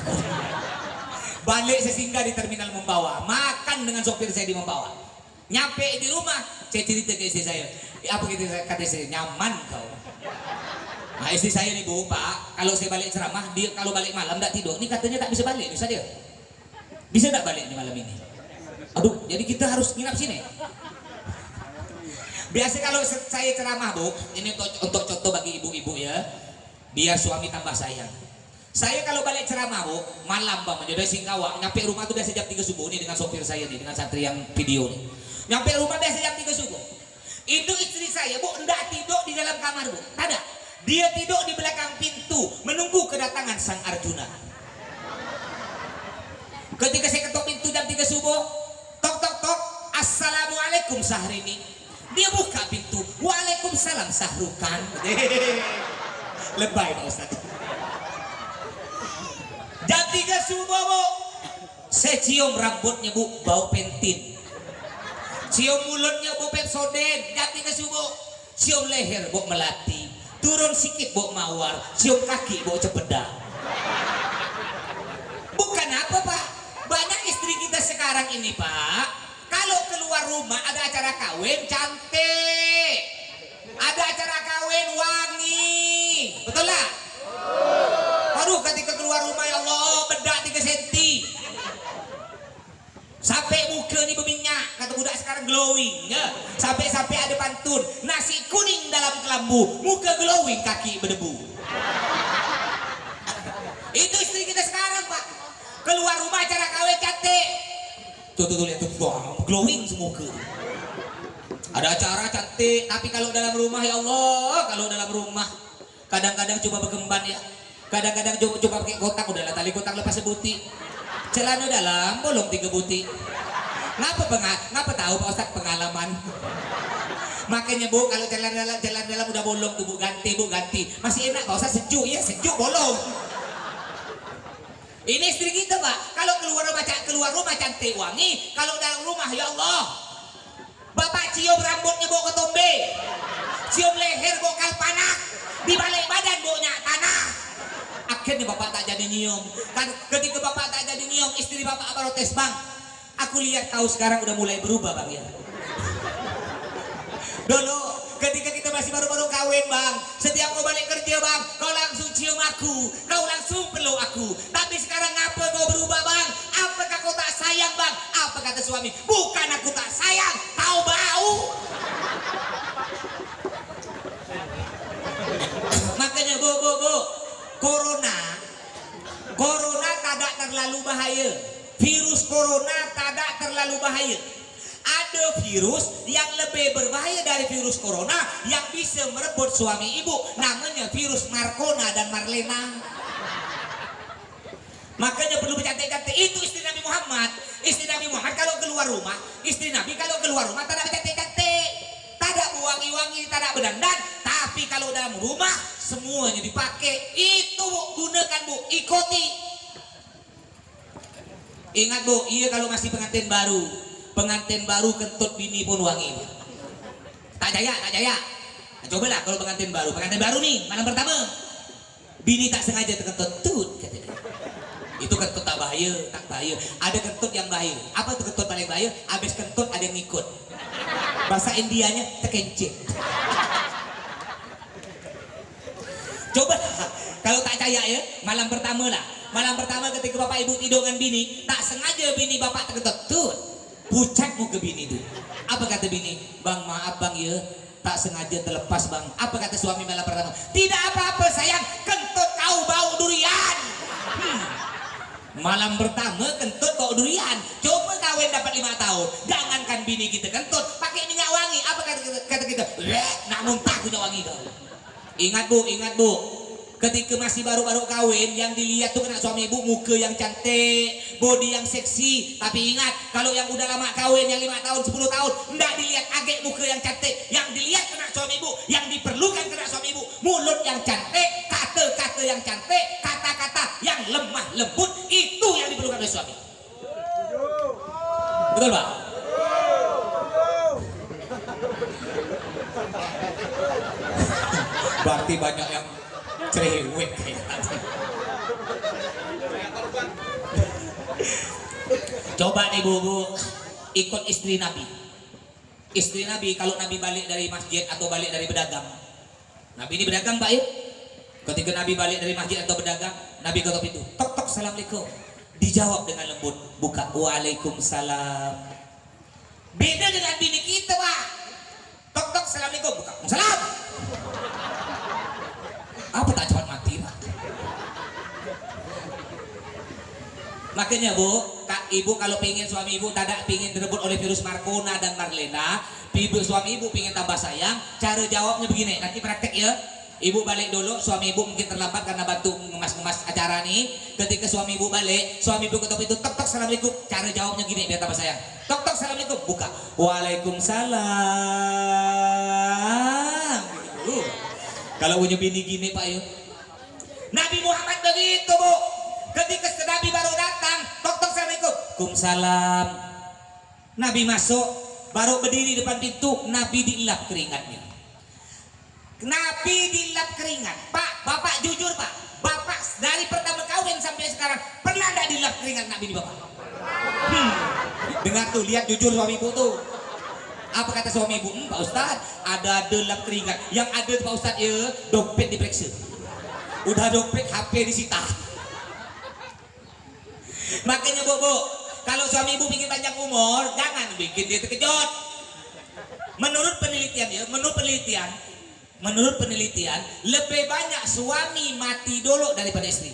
A: Balik saya singgah di terminal Membawa, makan dengan sopir saya di Membawa. Nyampe di rumah, saya cerita ke istri saya. Apa kata istri? Nyaman kau. Nah istri saya nih Bu, Pak, kalau saya balik ceramah, dia kalau balik malam tidak tidur, ini katanya tak bisa balik, bisa dia? Bisa tak balik di malam ini? Aduh, jadi kita harus nginap sini. Biasa kalau saya ceramah Bu, ini untuk contoh bagi ibu-ibu ya, biar suami tambah sayang. Saya kalau balik ceramah Bu, malam Bang, menjadi Singkawang, nyampe rumah tuh biasa jam 3 subuh nih dengan sopir saya nih, dengan santri yang video nih. Nyampe rumah biasa jam 3 subuh. Itu istri saya Bu, enggak tidur di dalam kamar Bu, ada. Dia tidur di belakang pintu menunggu kedatangan sang Arjuna. Ketika saya ketok pintu jam 3 subuh, tok tok tok, assalamualaikum Sahrini. Dia buka pintu, waalaikumsalam Sahrukan. Lebay Pak Ustaz. Jam 3 subuh Bu, saya cium rambutnya Bu, bau pentin. Cium mulutnya bau Pepsodent. Jam 3 subuh, cium leher bau melati. Turun sikit bau mawar, cium kaki bau cepeda. Bukan apa Pak, banyak istri kita sekarang ini Pak, kalau keluar rumah ada acara kawin cantik, ada acara kawin wangi, betul lah? Waduh, ketika keluar rumah ya Allah bedak 3 cm, sampai muka nih berminyak, kata budak sekarang glowing ya. Sampai ada pantun, nasi kuning dalam kelambu, muka glowing, kaki berdebu. Itu istri kita sekarang Pak, keluar rumah acara kawin cantik, tuh lihat tuh, glowing semua muka. Ada acara cantik, tapi kalau dalam rumah ya Allah, kalau dalam rumah kadang-kadang coba berkembang ya, kadang-kadang coba pakai kotak, udahlah tali kotak lepas sebuti, celana dalam bolong 3 buti. Ngapa tahu Pak Ustaz pengalaman. Makanya Bu, kalau celana dalam udah bolong tuh Bu, ganti. Masih enak Pak Ustaz, sejuk ya, sejuk bolong. Ini istri kita Pak, kalau keluar rumah cantik wangi, kalau dalam rumah ya Allah, Bapak cium rambutnya bau ketombe, cium leher bau kalpanak, di balik badan baunya tanah. Akhirnya Bapak tak jadi nyium. Kan ketika Bapak tak jadi nyium, istri Bapak protes, Bang, aku lihat kau sekarang udah mulai berubah Bang ya. Dulu ketika kita masih baru-baru kawin Bang, setiap kau balik kerja Bang, kau langsung cium aku, kau langsung peluk aku. Tapi sekarang ngapa kau berubah Bang? Apakah kau tak sayang Bang? Apa kata suami? Bukan aku tak sayang, kau bau. Makanya Bu, Corona tidak terlalu bahaya. Virus Corona tidak terlalu bahaya. Ada virus yang lebih berbahaya dari virus Corona yang bisa merebut suami ibu, namanya virus Marcona dan Marlena. Makanya perlu bercantik-cantik. Itu istri Nabi Muhammad. Istri Nabi Muhammad kalau keluar rumah, istri Nabi kalau keluar rumah tidak bercantik-cantik, tidak wangi-wangi, tidak berdandan. Tapi kalau dalam rumah semuanya dipakai. Itu Bu, gunakan Bu, ikuti. Ingat Bu, iya kalau masih pengantin baru kentut bini pun wangi. Tak jaya. Nah, cobalah kalau pengantin baru nih, malam pertama, bini tak sengaja terkentut tut, katanya. Itu kentut tak bahaya. Ada kentut yang bahaya. Apa tuh kentut paling bahaya? Abis kentut ada yang ngikut. Bahasa Indianya terkencit. Coba kalau tak percaya ya, malam pertama ketika Bapak Ibu tidur dengan bini, tak sengaja bini Bapak terkentut tut, pucat muka bini itu. Apa kata bini? Bang, maaf Bang ya, tak sengaja terlepas Bang. Apa kata suami malam pertama? Tidak apa-apa sayang, kentut kau bau durian. Malam pertama kentut bau durian. Coba kawin dapat 5 tahun, jangankan bini kita kentut, pakai minyak wangi. Apa kata kita? Nak muntah punya wangi kau. Ingat Bu, ketika masih baru-baru kawin, yang dilihat tuh kena suami ibu muka yang cantik, body yang seksi. Tapi ingat, kalau yang udah lama kawin, yang 5 tahun, 10 tahun, enggak dilihat agak muka yang cantik. Yang dilihat kena suami ibu, yang diperlukan kena suami ibu, mulut yang cantik, kata-kata yang cantik, kata-kata yang lemah lembut, itu yang diperlukan oleh suami. Betul Pak? Berarti banyak yang cerewet kayak tadi. Coba nih bu, ikut istri Nabi. Istri Nabi kalau Nabi balik dari masjid atau balik dari berdagang. Nabi ini berdagang Pak ya. Ketika Nabi balik dari masjid atau berdagang, Nabi ketok pintu. Tok tok, assalamualaikum. Dijawab dengan lembut, buka, waalaikumsalam. Beda dengan bini kita Pak. Tok tok, assalamualaikum, buka, salam. Apa tak cepat mati Pak? Makanya bu, ibu kalau pingin suami ibu tidak pingin direbut oleh virus Marcona dan Marlena, suami ibu pingin tambah sayang, cara jawabnya begini, nanti praktek ya. Ibu balik dulu, suami ibu mungkin terlambat karena bantu ngemas-ngemas acara nih. Ketika suami ibu balik, suami ibu ketok itu, tok tok, assalamualaikum. Cara jawabnya gini biar tambah sayang. Tok tok, assalamualaikum, buka, waalaikumsalam. Kalau punya bini gini Pak yuk. Nabi Muhammad begitu bu. Ketika Nabi baru datang, tok tok, assalamualaikum, waalaikumsalam. Nabi masuk, baru berdiri depan pintu, Nabi dielap keringatnya. Nabi dilap keringat. Pak, bapak jujur Pak, bapak dari pertama kawin sampai sekarang pernah tidak dilap keringat Nabi di bapak? Dengar tuh, lihat jujur suami ibu tuh. Apa kata suami ibu? Pak Ustadz, ada delap keringat. Yang ada Pak Ustadz ya, dompet diperiksa. Udah dompet, HP disita. Makanya bu, kalau suami ibu bikin panjang umur, jangan bikin dia terkejut. Menurut penelitian, lebih banyak suami mati dulu daripada istri.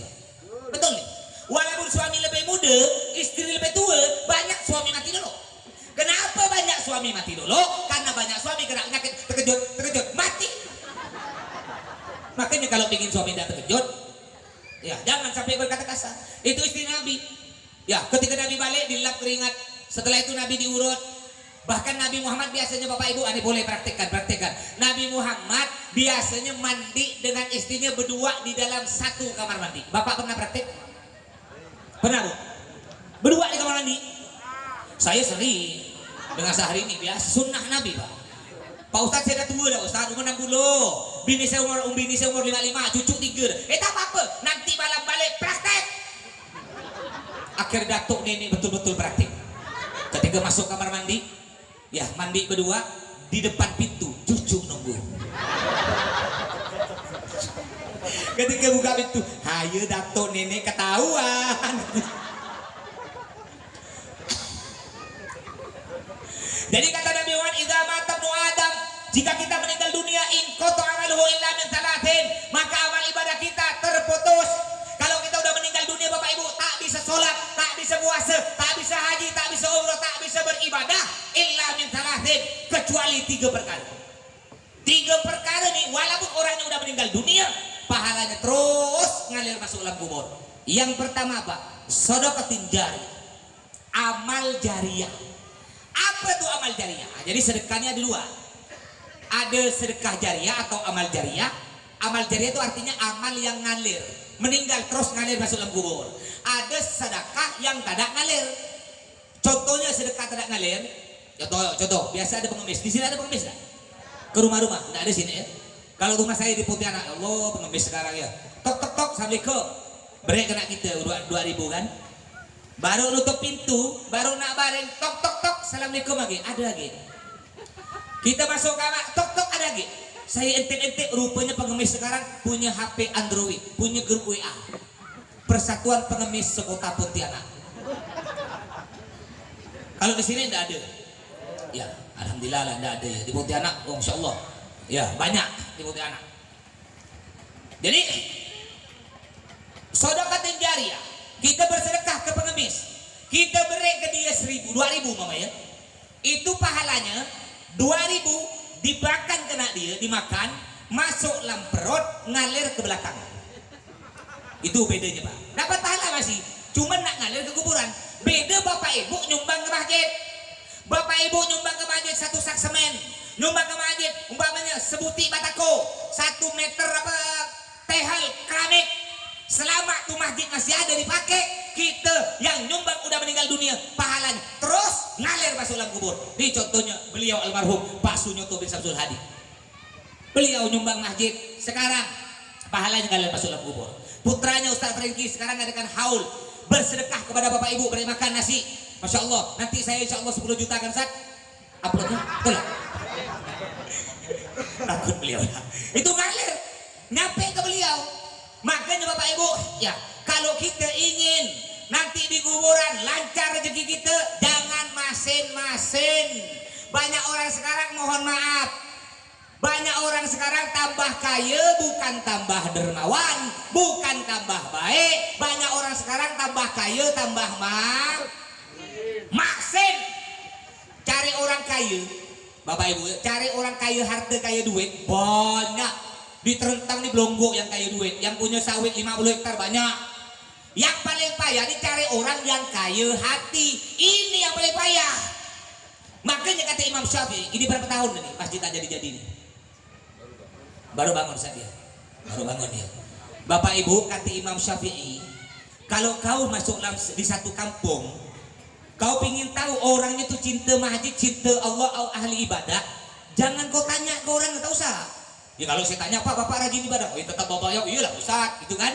A: Betul nih? Walaupun suami lebih muda, istri lebih tua, banyak suami mati dulu. Kenapa banyak suami mati dulu? Karena banyak suami kena penyakit terkejut, mati. Makanya kalau ingin suami tidak terkejut, ya jangan sampai berkata kasar. Itu istri Nabi. Ya, ketika Nabi balik dilap keringat. Setelah itu Nabi diurut. Bahkan Nabi Muhammad biasanya Bapak Ibu, ini boleh praktekkan. Nabi Muhammad biasanya mandi dengan istrinya berdua di dalam satu kamar mandi. Bapak pernah praktek? Pernah bu? Berdua di kamar mandi? Saya sering. Dengan sehari ini biasa sunnah Nabi Pak. Pak Ustadz saya dah tua dah Ustadz, umur 60. Bini saya umur 55, cucu 3. Tak apa-apa, nanti malam balik praktek. Akhir datuk nenek betul-betul praktek. Ketika masuk kamar mandi, ya mandi berdua di depan pintu, cucu nunggu. Ketika buka pintu, hayo datuk nenek ketahuan. Jadi kata Nabi Muhammad, idza mata ibnu Adam, jika kita meninggal dunia, in qata amaluhu illa min thalathin, maka amal ibadah kita terputus. Kalau kita udah meninggal dunia Bapak Ibu, tak bisa sholat, tak bisa puasa, tak bisa haji, tak bisa umrah, tak bisa beribadah, illa min thalathin, kecuali 3 perkara. 3 perkara nih, walaupun orangnya udah meninggal dunia, pahalanya terus ngalir masuk dalam kubur. Yang pertama apa? Sedekatin jariyah, amal jariyah. Apa tuh amal jariyah? Jadi sedekahnya ada 2. Ada sedekah jariyah atau amal jariyah. Amal jariyah itu artinya amal yang ngalir, meninggal terus ngalir masuk dalam kubur. Ada sedekah yang tidak ngalir. Contohnya sedekah tidak ngalir. Contoh, biasa ada pengemis. Di sini ada pengemis nggak? Ke rumah-rumah, tidak ada sini ya. Kalau rumah saya di Pontianak, Allah pengemis sekarang ya. Tok tok tok, assalamualaikum. Beri kena kita 2.000 kan? Baru nutup pintu, baru nak bareng, tok tok tok, assalamualaikum lagi, ada lagi. Kita masuk kamar, tok tok, ada lagi. Saya ente rupanya pengemis sekarang punya HP Android, punya grup WA. Persatuan Pengemis Sekota Pontianak. Kalau di sini tidak ada. Ya, alhamdulillah lah tidak ada ya. Di Pontianak, oh, insya Allah. Ya, banyak di Pontianak. Jadi, sedekah jariyah. Kita bersedekah ke pengemis, kita beri ke dia 1.000, 2.000 mama ya. Itu pahalanya 2.000 dimakan kena dia, dimakan, masuk dalam perut, ngalir ke belakang. Itu bedanya Pak. Dapat pahala masih, cuma nak ngalir ke kuburan. Beda Bapak Ibu nyumbang ke masjid. Bapak Ibu nyumbang ke masjid 1 sak semen, nyumbang ke masjid umpamanya sebuti batako, 1 meter apa tehal keramik. Selama tuh masjid masih ada dipakai, kita yang nyumbang udah meninggal dunia, pahalanya terus ngalir masuk dalam kubur. Ini contohnya beliau almarhum Pak Sunyoto bin Samsul Hadi. Beliau nyumbang masjid, sekarang pahalanya ngalir masuk dalam kubur. Putranya Ustaz Franky sekarang adakan haul bersedekah kepada Bapak Ibu, beri makan nasi. Masya Allah, nanti saya insya Allah 10 juta kan Ustaz uploadnya, betul lah. Takut beliau lah. Itu ngalir nyampe ke beliau. Makanya Bapak Ibu ya, kalau kita ingin nanti di kuburan lancar rezeki kita, jangan masin-masin. Banyak orang sekarang, mohon maaf, banyak orang sekarang tambah kaya bukan tambah dermawan, bukan tambah baik. Banyak orang sekarang tambah kaya tambah maksin. Cari orang kaya, Bapak Ibu, cari orang kaya, harta kaya, duit banyak. Diterentang di Blonggok yang kaya duit, yang punya sawit 50 hektar banyak. Yang paling payah dicari orang yang kaya hati. Ini yang paling payah. Makanya kata Imam Syafi'i, ini berapa tahun nih masjid tak jadi-jadi nih? Baru bangun saja, baru bangun dia. Bapak Ibu, kata Imam Syafi'i, kalau kau masuk di satu kampung, kau ingin tahu orangnya tuh cinta masjid, cinta Allah, ahli ibadah, jangan kau tanya ke orang, tak usah. Ya kalau saya tanya, Pak, Bapak rajin ibadah, oh ya tetap Bapak ya, iyalah Ustaz, gitu kan?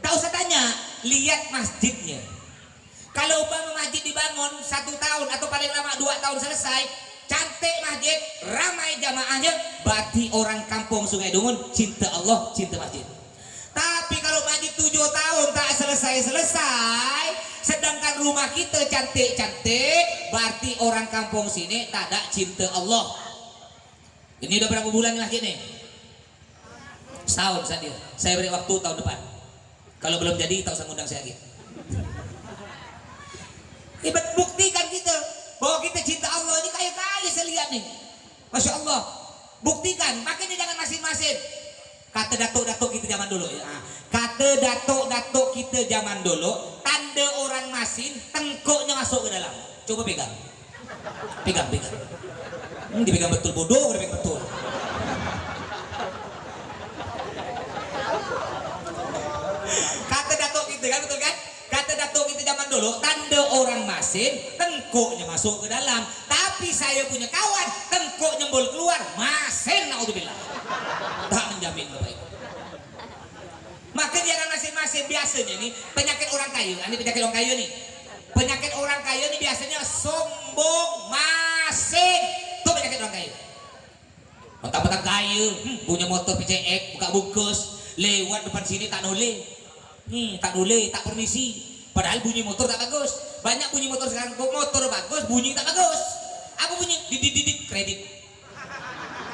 A: Tak usah tanya, lihat masjidnya. Kalau masjid dibangun 1 tahun atau paling lama 2 tahun selesai, cantik masjid, ramai jamaahnya, berarti orang kampung Sungai Dungun cinta Allah, cinta masjid. Tapi kalau masjid 7 tahun tak selesai-selesai, sedangkan rumah kita cantik-cantik, berarti orang kampung sini tak ada cinta Allah. Ini udah berapa bulan masjid nih? Setahun saja. Saya beri waktu tahun depan. Kalau belum jadi, tak usah ngundang saya lagi. Buktikan kita bahwa kita cinta Allah. Ini kaya-kaya saya lihat nih, Masya Allah. Buktikan, makanya jangan masin-masin. Kata datuk-datuk kita zaman dulu ya. Kata datuk-datuk kita zaman dulu, tanda orang masin, tengkuknya masuk ke dalam. Coba pegang. Pegang. Dipegang betul, bodoh, dipegang betul. Kata datuk kita kan, betul kan? Kata datuk kita zaman dulu, tanda orang masin, tengkuknya masuk ke dalam. Tapi saya punya kawan, tengkuk nyembul keluar, masin, naudzubillah. Tak menjamin Bapak Ibu. Maka jangan masin-masin. Biasanya nih penyakit orang kaya, ini penyakit orang kaya nih. Penyakit orang kaya nih biasanya sombong, masin. Itu penyakit orang kaya. Mentang-mentang kaya, punya motor PCX, buka bungkus, lewat depan sini tak noleh. Tak boleh, tak permisi. Padahal bunyi motor tak bagus. Banyak bunyi motor sekarang, motor bagus, bunyi tak bagus. Apa bunyi? Didit kredit.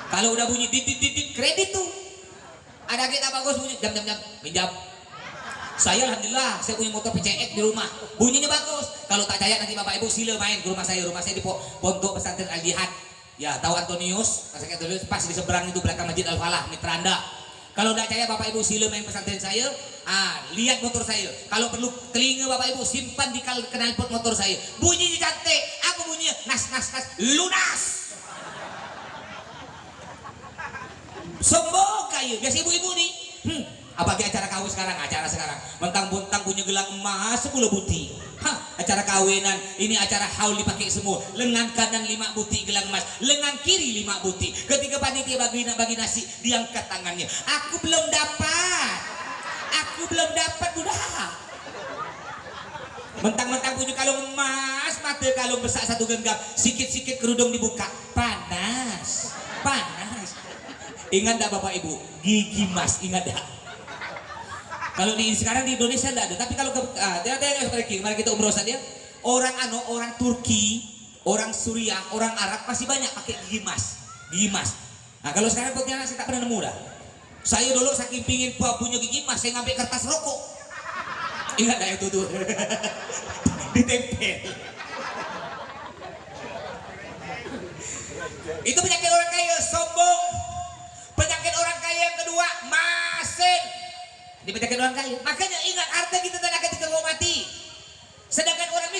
A: Kalau udah bunyi didit kredit tuh, ada kita bagus bunyi jam pinjam. Saya alhamdulillah saya punya motor PCX di rumah, bunyinya bagus. Kalau tak percaya nanti Bapak Ibu sila main ke rumah saya. Rumah saya di Pondok Pesantren Al Jihad. Ya tahu Antonius, pas di seberang itu belakang Masjid Al Falah, Mitra Anda. Kalau tidak percaya Bapak Ibu sila main pesantren saya, lihat motor saya. Kalau perlu telinga Bapak Ibu simpan di knalpot motor saya. Bunyinya cantik. Apa bunyinya? Nas lunas. Sombong kayu. Biasa ibu-ibu nih. Apalagi acara kawin sekarang, mentang-mentang punya gelang emas 10 buti. Acara kawinan ini acara haul dipakai semua. Lengan kanan 5 buti gelang emas, lengan kiri 5 buti. Ketika panitia bagi nasi, diangkat tangannya. Aku belum dapat budak. Mentang-mentang punya kalung emas, mata kalung besar 1 genggam, sikit-sikit kerudung dibuka. Panas. Ingat tak Bapak Ibu? Gigi emas, ingat tak? Kalau sekarang di Indonesia tidak ada, tapi kalau mari kita umroh saja. Orang Turki, orang Suriah, orang Arab masih banyak pakai gigi emas. Nah kalau sekarang Pontianak saya tak pernah nemu dah. Saya dulu saking pingin punya gigi emas, saya ngambil kertas rokok. Ingat tak itu tuh? Ditempel. Itu penyakit orang kaya, sombong. Penyakit orang kaya yang kedua, masin. Di penyakit orang kaya. Makanya ingat, harta kita tak akan kita mati. Sedangkan orang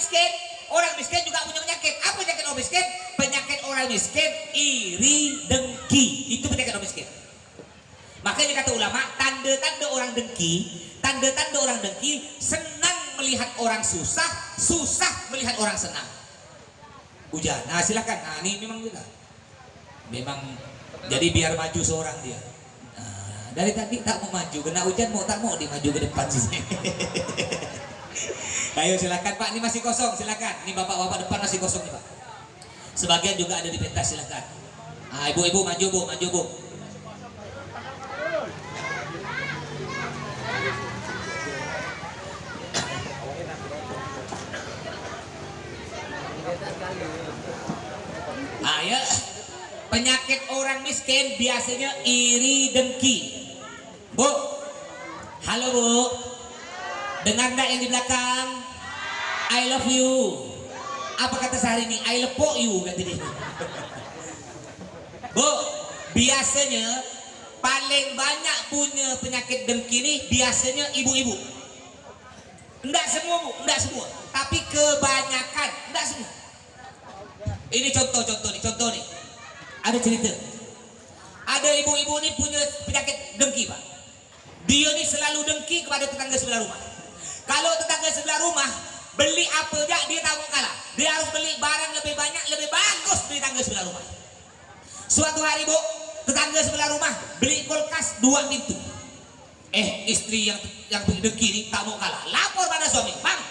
A: miskin juga punya penyakit. Apa penyakit orang miskin? Penyakit orang miskin iri, dengki. Itu penyakit orang miskin. Makanya kata ulama, tanda-tanda orang dengki, senang melihat orang susah, susah melihat orang senang. Hujan. Nah silakan. Nah ini memang jadi biar maju seorang dia. Dari tadi tak mau maju, kena hujan mau tak mau dimaju ke depan sini. Ayo silakan Pak, ini masih kosong, silakan. Ini bapak-bapak depan masih kosong nih Pak. Sebagian juga ada di pentas, silakan. Ah, ibu-ibu maju bu, maju bu. Ayo, penyakit orang miskin biasanya iri dengki. Bu, halo bu, dengar nggak yang di belakang? I love you. Apa kata sehari ini? I love you kata dia. Bu, biasanya paling banyak punya penyakit dengki nih biasanya ibu-ibu. Enggak semua bu, enggak semua. Tapi kebanyakan, enggak semua. Ini contoh nih. Ada cerita. Ada ibu-ibu nih punya penyakit dengki Pak. Dia nih selalu dengki kepada tetangga sebelah rumah. Kalau tetangga sebelah rumah beli apa aja dia tak mau kalah. Dia harus beli barang lebih banyak, lebih bagus dari tetangga sebelah rumah. Suatu hari bu, tetangga sebelah rumah beli kulkas 2 pintu. Istri yang dengki nih tak mau kalah. Lapor pada suami, bang,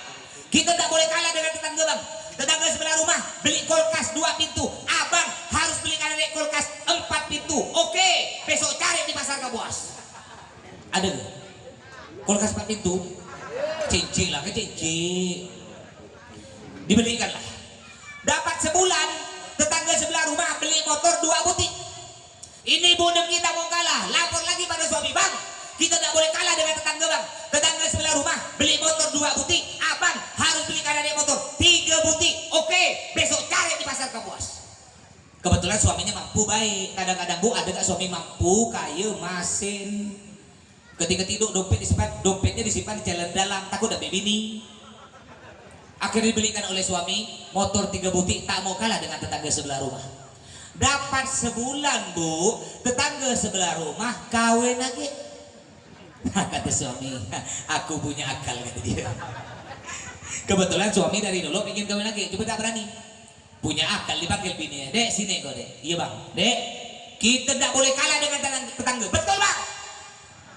A: kita tak boleh kalah dengan tetangga bang. Tetangga sebelah rumah beli kulkas 2 pintu, abang harus belikan adik kulkas 4 pintu. Oke, besok cari di pasar Kapuas. Ada nggak? Kulkas 4 pintu? Cincin lah, ke cincin. Dibelikan lah. Dapat sebulan, tetangga sebelah rumah beli motor 2 butik. Ini bodeng kita mau kalah, lapor lagi pada suami, bang, kita tak boleh kalah dengan tetangga bang. Tetangga sebelah rumah beli motor 2 butik, abang harus belikan adik motor 3 butik. Oke, besok cari di pasar Kapuas. Kebetulan suaminya mampu baik. Kadang-kadang bu, ada gak suami mampu, kaya, masin. Ketika tidur dompetnya disimpan di jalan dalam, takut ada bini. Akhirnya dibelikan oleh suami motor 3 butik, tak mau kalah dengan tetangga sebelah rumah. Dapat sebulan bu, tetangga sebelah rumah kawin lagi. Kata suami, aku punya akal kata dia. Kebetulan suami dari dulu ingin kawin lagi, cuma tak berani. Punya akal, dipanggil bini, dek sini kau dek. Iya bang, dek, kita tak boleh kalah dengan tetangga. Betul bang.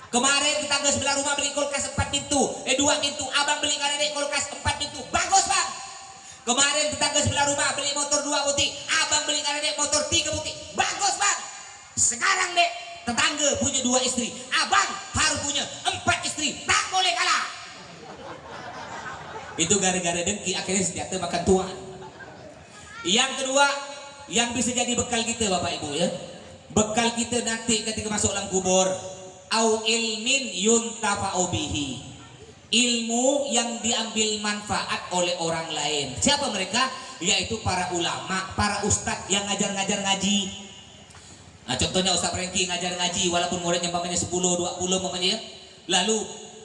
A: Kemarin tetangga sebelah rumah beli kulkas 4 pintu, 2 pintu, abang beli karena dek kulkas 4 pintu, bagus bang. Kemarin tetangga sebelah rumah beli motor 2 butik, abang beli karena dek motor 3 butik, bagus bang. Sekarang dek, tetangga punya 2 istri, abang harus punya 4 istri, tak boleh kalah. Itu gara-gara dengki, akhirnya setiap makan tuan. Yang kedua, yang bisa jadi bekal kita bapak ibu ya, bekal kita nanti ketika masuk dalam kubur. Au ilmin yuntafa'u bihi, ilmu yang diambil manfaat oleh orang lain. Siapa mereka? Yaitu para ulama, para ustadz yang ngajar-ngajar ngaji. Nah contohnya Ustadz Franky ngajar ngaji walaupun muridnya umpamanya 10, 20 umpamanya. Lalu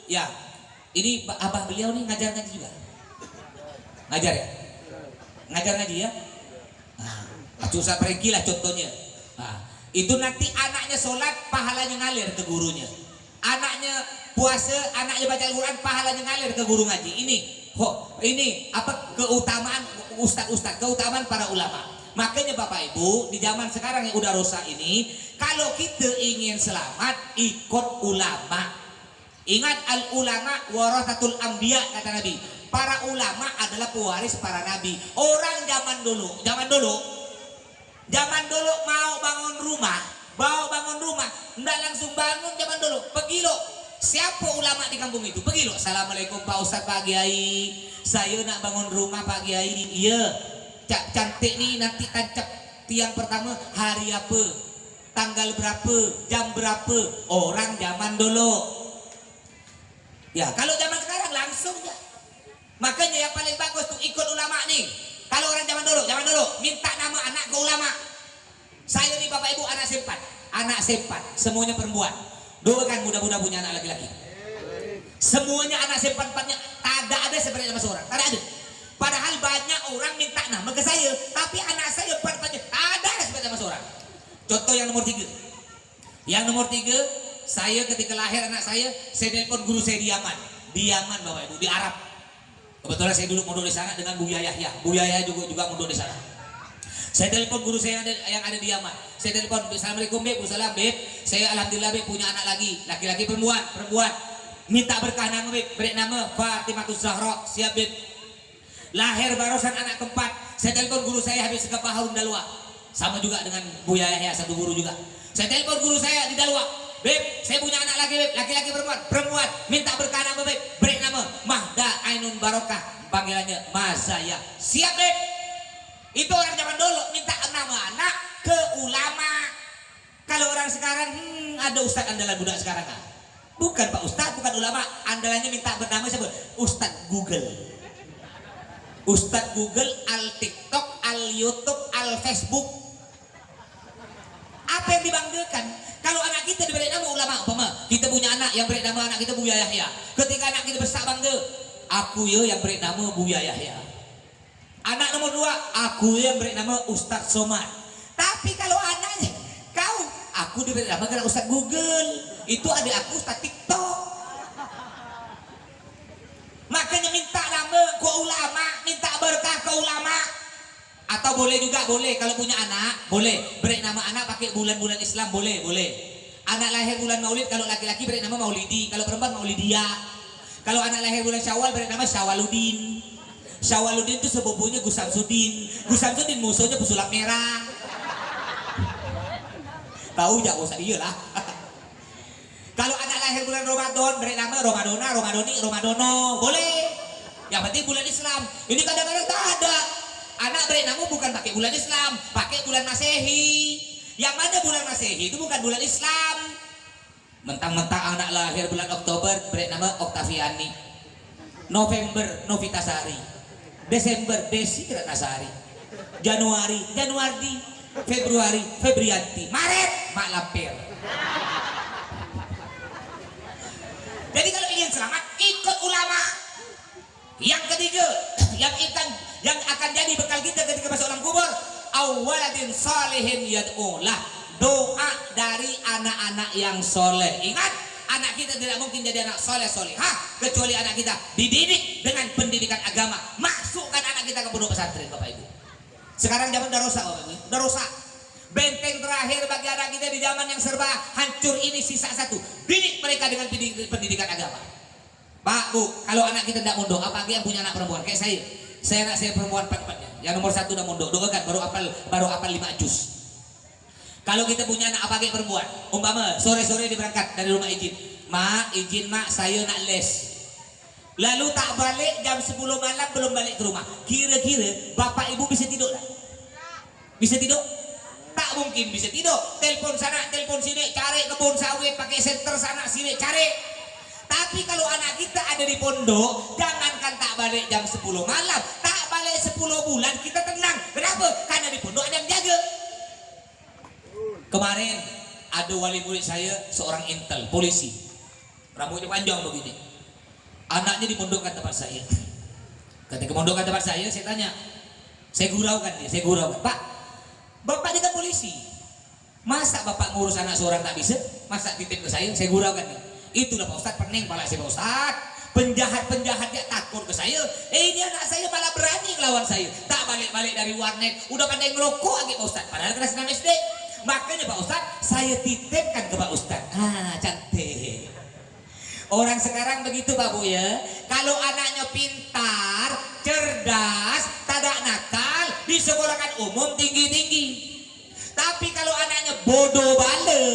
A: ya ini abah beliau nih ngajar ngaji juga. Ngajar ya? Ngajar ngaji ya? Nah, Ustadz Franky lah contohnya. Nah, itu nanti anaknya sholat pahalanya ngalir ke gurunya, anaknya puasa anaknya baca Al-Quran pahalanya ngalir ke guru ngaji. Ini apa keutamaan ustadz, keutamaan para ulama. Makanya bapak ibu di zaman sekarang yang udah rusak ini, kalau kita ingin selamat ikut ulama. Ingat al ulama warathatul anbiya kata Nabi, para ulama adalah pewaris para nabi. Orang zaman dulu mau bangun rumah, enggak langsung bangun zaman dulu. Pergi lo, siapa ulama di kampung itu? Pergi lo, assalamualaikum Pak Ustadz, Pak Kiai, saya nak bangun rumah Pak Kiai. Iya, cantik nih, nanti tancap tiang pertama hari apa, tanggal berapa, jam berapa. Orang zaman dulu. Ya kalau zaman sekarang langsung ya. Makanya yang paling bagus tuh ikut ulama nih. Kalau orang zaman dulu minta nama anak ke ulama. Saya nih bapak ibu anak sempat, semuanya perempuan. Doakan mudah-mudahan punya anak laki-laki. Semuanya anak sempat-empatnya, ada sebenarnya sama seorang, ada. Padahal banyak orang minta nama ke saya, tapi anak saya empat-empatnya ada sebenarnya sama seorang. Contoh yang nomor 3. Yang nomor 3, saya ketika lahir anak saya telepon guru saya di Yaman bapak ibu, di Arab. Kebetulan saya dulu mondok di sana dengan Buya Yahya. Buya Yahya juga mondok di sana. Saya telepon guru saya yang ada di Yaman. Saya telepon, assalamualaikum beb, salam beb. Saya alhamdulillah beb punya anak lagi, laki-laki perempuan. minta berkah nama beb, beri nama Fatimatus Zahra, siap beb. Lahir barusan anak keempat, saya telepon guru saya habis seberapa tahun Dalwa, sama juga dengan Buya Yahya, satu guru juga. Saya telepon guru saya di Dalwa, beb, saya punya anak lagi beb, laki-laki perempuan, minta berkah nama beb, beri nama Mahda Ainun Barokah, panggilannya Mazaya, siap beb. Itu orang zaman dulu minta nama anak ke ulama. Kalau orang sekarang, ada ustaz andalan budak sekarang kan? Bukan Pak Ustaz, bukan ulama, andalannya minta bernama siapa? Ustaz Google. Ustaz Google, al TikTok, al YouTube, al Facebook. Apa yang dibanggakan? Kalau anak kita diberi nama ulama, umpama kita punya anak yang beri nama anak kita Buya Yahya. Ketika anak kita besar bangga, aku ya yang beri nama Buya Yahya. Anak nomor 2, aku yang beri nama Ustaz Somad. Tapi kalau anaknya, aku diberi nama karena Ustaz Google. Itu adik aku Ustaz TikTok. Makanya minta nama ke ulama, minta berkah ke ulama. Atau boleh juga, boleh kalau punya anak, boleh beri nama anak pakai bulan-bulan Islam, boleh. Anak lahir bulan Maulid, kalau laki-laki beri nama Maulidi, kalau perempuan Maulidia. Kalau anak lahir bulan Syawal beri nama Syawaludin. Syawaludin itu sepupunya Gus Samsudin. Gus Samsudin musuhnya pesulap merah. Tahu jak usah iyalah. Kalau anak lahir bulan Ramadan beri nama Romadona, Romadoni, Romadono, boleh. Yang penting bulan Islam. Ini kadang-kadang tak ada. Anak beri nama bukan pakai bulan Islam, pakai bulan Masehi. Yang mana bulan Masehi itu bukan bulan Islam. Mentang-mentang anak lahir bulan Oktober beri nama Oktaviani. November Novitasari. Desember Desi Ratnasari. Januari Januardi. Februari Febrianti. Maret Mak Lampir. Jadi kalau ingin selamat ikut ulama. Yang ketiga, yang akan jadi bekal kita ketika masuk alam kubur, awaladin salihin yad'ulah, doa dari anak-anak yang soleh. Ingat, anak kita tidak mungkin jadi anak soleh solehah kecuali anak kita dididik dengan pendidikan agama. Masukkan anak kita ke pondok pesantren, Bapak Ibu. Sekarang zaman udah rusak, Bapak Ibu, udah rusak. Benteng terakhir bagi anak kita di zaman yang serba hancur ini sisa satu, didik mereka dengan pendidikan agama. Pak, Bu, kalau anak kita tidak mondok, apalagi yang punya anak perempuan kayak saya anak saya perempuan 4-4-nya, yang nomor 1 udah mondok, doakan baru apal 5 juz. Kalau kita punya anak apalagi perempuan, umpama sore-sore diberangkat dari rumah izin mak saya nak les, lalu tak balik jam 10 malam belum balik ke rumah, kira-kira bapak ibu bisa tidur tak? Bisa tidur? Tak mungkin bisa tidur. Telepon sana, telepon sini, cari kebun sawit, pakai senter sana sini, cari. Tapi kalau anak kita ada di pondok, jangankan tak balik jam 10 malam, tak balik 10 bulan kita tenang. Kenapa? Karena di pondok ada yang jaga. Kemarin ada wali murid saya, seorang intel, polisi, rambutnya panjang begini. Anaknya dimondokkan tempat saya. Ketika mondokkan tempat saya tanya, saya guraukan dia, Pak, bapak dia kan polisi, masa bapak ngurus anak seorang tak bisa? Masa titip ke saya guraukan dia. Itulah Pak Ustadz, pening pala saya Pak Ustadz. Penjahat-penjahat dia takut ke saya. Ini anak saya malah berani ngelawan saya. Tak balik-balik dari warnet, udah pandai ngerokok lagi Pak Ustadz, padahal kelas 6 SD. Makanya Pak Ustadz, saya titipkan ke Pak Ustadz. Cantik. Orang sekarang begitu Pak Bu ya. Kalau anaknya pintar, cerdas, tidak nakal, disekolahkan umum tinggi-tinggi. Tapi kalau anaknya bodoh bale,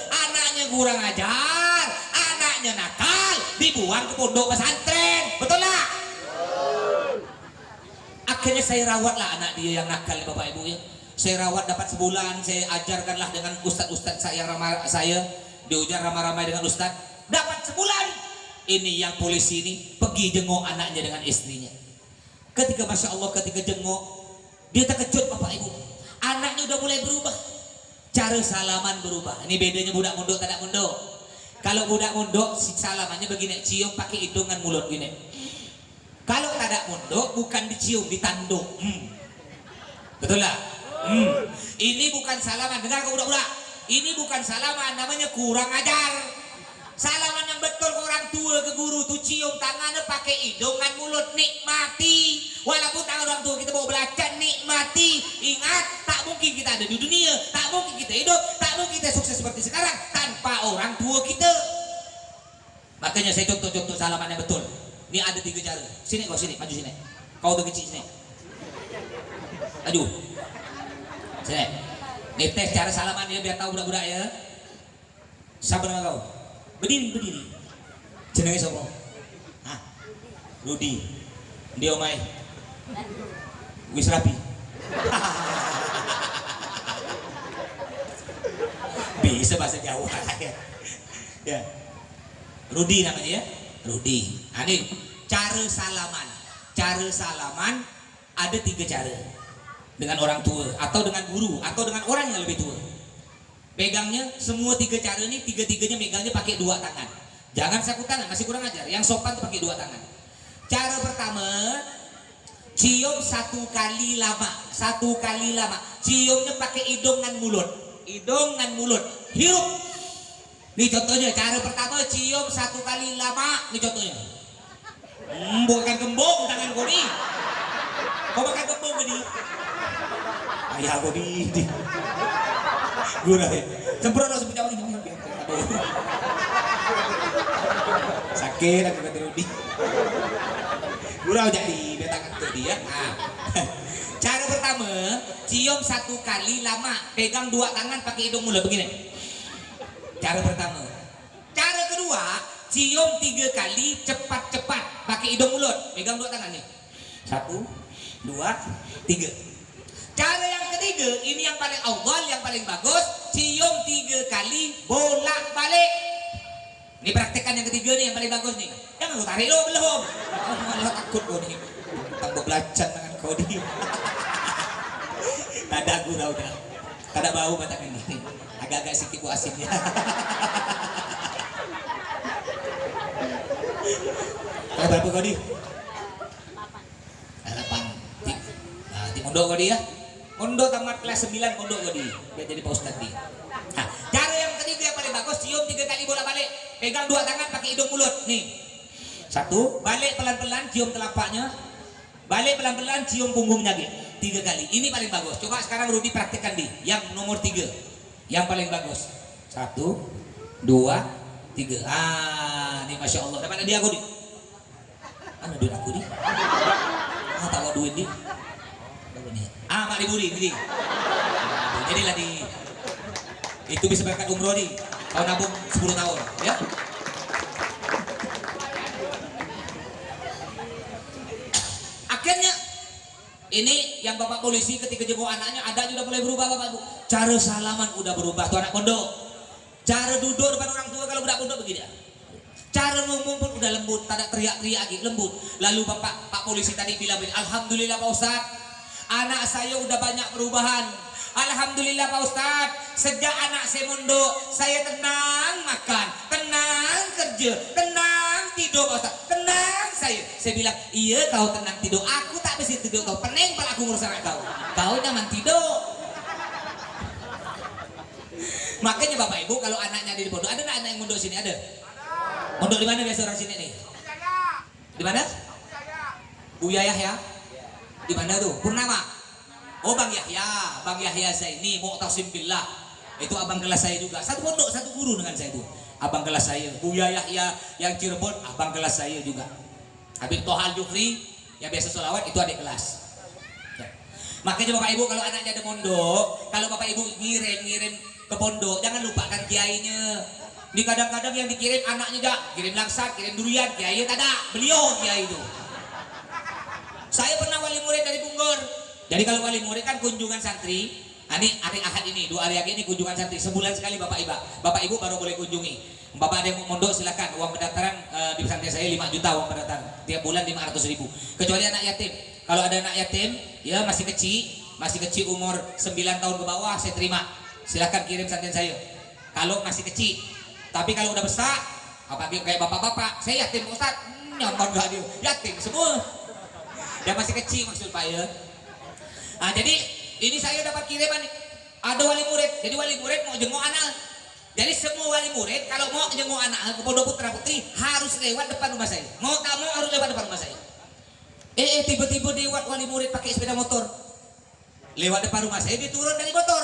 A: anaknya kurang ajar, anaknya nakal, dibuang ke pondok pesantren. Betul lah? Akhirnya saya rawatlah anak dia yang nakal, Bapak Ibu ya. Saya rawat dapat sebulan, saya ajarkanlah dengan ustadz-ustadz saya diujar ramai-ramai dengan ustadz. Dapat sebulan, ini yang polisi ini pergi jenguk anaknya dengan istrinya. Ketika Masya Allah, ketika jenguk, dia terkejut Bapak Ibu. Anaknya udah mulai berubah, cara salaman berubah. Ini bedanya budak mondok tidak mondok. Kalau budak mondok salamannya begini, cium pakai hidungan mulut gini. Kalau tidak mondok bukan dicium, ditanduk. Betul lah? Ini bukan salaman, dengar ke budak-budak. Ini bukan salaman, namanya kurang ajar. Salaman yang betul ke orang tua, ke guru tuh cium tangannya pakai hidungan mulut, nikmati. Walaupun tangan orang tua kita bawa belacan, nikmati. Ingat, tak mungkin kita ada di dunia, tak mungkin kita hidup, tak mungkin kita sukses seperti sekarang tanpa orang tua kita. Makanya saya contoh-contoh salaman yang betul. Ini ada 3 cara. Sini kau, sini, maju sini. Kau udah kecil sini. Maju. Sini. Ini tes cara salaman ya biar tahu budak-budak ya. Siapa nama kau? Berdiri, berdiri. Jenenge sapa? Hah? Rudi. Dia omai. Wis rapi. Bisa bahasa Jawa ya. Ya. Rudi namanya ya. Rudi. Ini cara salaman. Cara salaman ada 3 cara. Dengan orang tua atau dengan guru atau dengan orang yang lebih tua. Pegangnya semua 3 cara ini, 3-tiganya megangnya pakai 2 tangan. Jangan saku tangan, masih kurang ajar. Yang sopan tuh pakai 2 tangan. Cara pertama, cium 1 kali lama. 1 kali lama. Ciumnya pakai hidung dan mulut. Hidung dan mulut. Hirup. Nih contohnya, cara pertama cium 1 kali lama. Nih contohnya. Bukan gembong tangan kau nih. Kau makan gembong gini. Ayah kau di. Gurau ya. Semprot langsung jauh ini. Sakit aku kata Rudi. Gurau jadi dia tangan tuh dia. Nah. Cara pertama, cium 1 kali lama, pegang 2 tangan pakai hidung mulut begini. Cara pertama. Cara kedua, cium 3 kali cepat-cepat pakai hidung mulut, pegang 2 tangan nih. 1, 2, 3. Cara yang ketiga, ini yang paling awal, yang paling bagus, cium 3 kali bolak-balik. Ini praktekan yang ketiga nih, yang paling bagus nih. Jangan lu tarik lo belum. Malah takut kau nih. Tambah belacan dengan kau nih. Tak ada gurau dah. Tak ada bau mata ini. Agak-agak sikit bu asinnya. Kau berapa kau di? 8. Nah, di mondok kau di ya? Mondok tamat kelas 9 mondok kau di. Biar jadi Pak Ustadz di. Nah, cara yang ketiga yang paling bagus, cium 3 kali bolak-balik. Pegang 2 tangan pakai hidung mulut. Nih. 1, balik pelan-pelan cium telapaknya. Balik pelan-pelan cium punggungnya gitu. 3 kali. Ini paling bagus. Coba sekarang Rudi praktekkan di yang nomor 3. Yang paling bagus. 1, 2, 3. Ah, ini Masya Allah. Dapat dia aku di. Mana duit aku di? Ah, tak mau duit di. Ah, 4.000 di. Jadilah di. Itu bisa berkat umroh di. Kau nabung 10 tahun, ya. Akhirnya ini yang bapak polisi ketika jenguk anaknya ada juga mulai berubah bapak bu. Cara salaman udah berubah tuh anak pondok. Cara duduk depan orang tua kalau budak pondok begini. Cara ngomong pun udah lembut, tak ada teriak-teriak lagi, lembut. Lalu pak polisi tadi bilang, alhamdulillah Pak Ustadz, anak saya udah banyak perubahan. Alhamdulillah Pak Ustadz, sejak anak saya mondok, saya tenang makan, tenang kerja, tenang tidur Pak Ustadz, tenang saya. Saya bilang, iya kau tenang tidur, aku tak bisa tidur kau, pening pala aku ngurus anak kau. Kau nyaman tidur. Makanya Bapak Ibu kalau anaknya ada di pondok, ada nggak anak yang mondok sini? Ada? Mondok di mana biasa orang sini nih? Di mana? Buya Yahya. Di mana tuh? Purnama. Oh Bang Yahya, Bang Yahya saya ini Mu'tasim billah. Itu abang kelas saya juga. Satu pondok, satu guru dengan saya itu. Abang kelas saya. Buya Yahya yang Cirebon, abang kelas saya juga. Habib Tohal Jufri yang biasa sholawat itu adik kelas. Ya. Makanya Bapak Ibu kalau anaknya ada mondok, kalau Bapak Ibu ngirim ke pondok, jangan lupakan kiainya. Di kadang-kadang yang dikirim anaknya gak kirim langsat, kirim durian, kiai tak ada, beliau kiai itu. Saya pernah wali murid dari Bungur. Jadi kalau wali murid kan kunjungan santri. Nah, ini hari Ahad ini, 2 hari lagi ini kunjungan santri. Sebulan sekali Bapak Ibu baru boleh kunjungi. Bapak ada yang mau mondok silakan. Uang pendaftaran di pesantren saya 5 juta uang pendaftaran. Tiap bulan 500.000. Kecuali anak yatim. Kalau ada anak yatim, ya masih kecil umur 9 tahun ke bawah saya terima. Silakan kirim santren saya. Kalau masih kecil. Tapi kalau udah besar, apalagi kayak bapak-bapak, saya yatim Ustaz, nyaman gak dia, yatim semua. Yang masih kecil maksud Pak ya. Nah, jadi ini saya dapat kiriman, ada wali murid. Jadi wali murid mau jenguk anak. Jadi semua wali murid kalau mau jenguk anak ke pondok putra putri harus lewat depan rumah saya. Mau tak mau harus lewat depan rumah saya. Tiba-tiba lewat wali murid pakai sepeda motor. Lewat depan rumah saya, dia turun dari motor.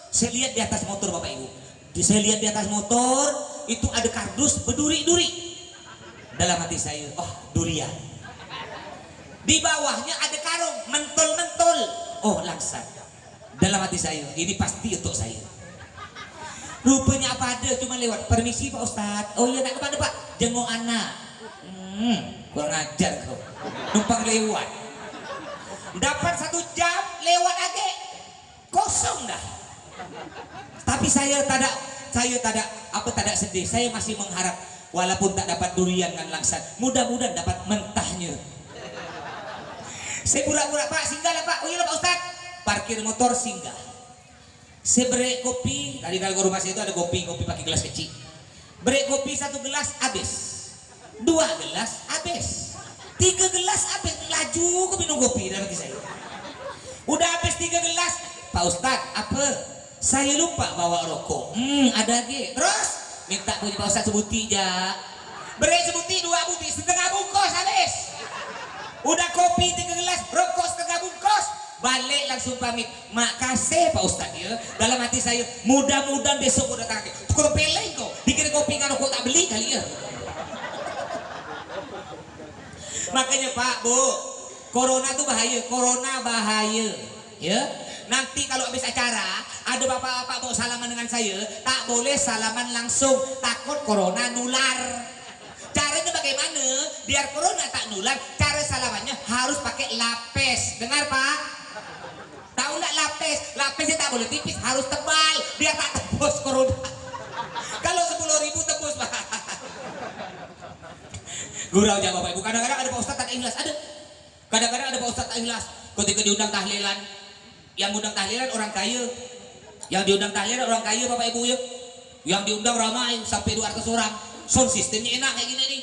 A: Saya lihat di atas motor Bapak Ibu. Saya lihat di atas motor itu ada kardus berduri-duri. Dalam hati saya, oh durian. Di bawahnya ada karung, mentul-mentul. Oh langsat. Dalam hati saya, ini pasti untuk saya. Rupanya apa ada, cuma lewat. Permisi Pak Ustadz. Oh iya, nak kemana Pak? Jenguk anak. Kurang ajar kau. Numpang lewat. Dapat 1 jam, lewat lagi. Kosong dah. Tapi saya tak ada sedih. Saya masih mengharap walaupun tak dapat durian kan langsat, mudah-mudahan dapat mentahnya. Saya pura-pura, Pak singgah lah Pak. Oh iya Pak Ustadz. Parkir motor singgah. Saya break kopi. Tadi kalau ke rumah saya itu ada kopi pakai gelas kecil. Break kopi 1 gelas habis, 2 gelas habis, 3 gelas habis. Laju aku minum kopi dalam hati saya. Udah habis 3 gelas, Pak Ustadz apa? Saya lupa bawa rokok. Ada lagi. Terus minta punya Pak Ustadz sebuti aja. Break sebuti, 2 buti, setengah bungkus habis. Udah kopi 3 gelas, rokok setengah bungkus. Balik langsung pamit. Makasih Pak Ustadz ya. Dalam hati saya, mudah-mudahan besok udah datang lagi. Tukar peleng kok. Dikira kopi kan rokok tak beli kali ya. Makanya Pak Bu, corona tuh bahaya. Corona bahaya ya. Nanti kalau habis acara ada bapak-bapak mau salaman dengan saya, tak boleh salaman langsung, takut corona nular. Caranya bagaimana biar corona tak nular? Cara salamannya harus pakai lapis. Dengar Pak? Tahu nggak lapis? Lapisnya tak boleh tipis, harus tebal biar tak tembus corona. Kalau 10.000 tembus Pak. Gurau aja Bapak Ibu. Kadang-kadang ada Pak Ustadz tak ikhlas, ada. Kadang-kadang ada Pak Ustadz tak ikhlas. Ketika diundang tahlilan, yang undang tahlilan orang kaya, yang diundang tahlilan orang kaya Bapak Ibu ya. Yang diundang ramai sampai 200 orang. Sound sistemnya enak kayak gini nih.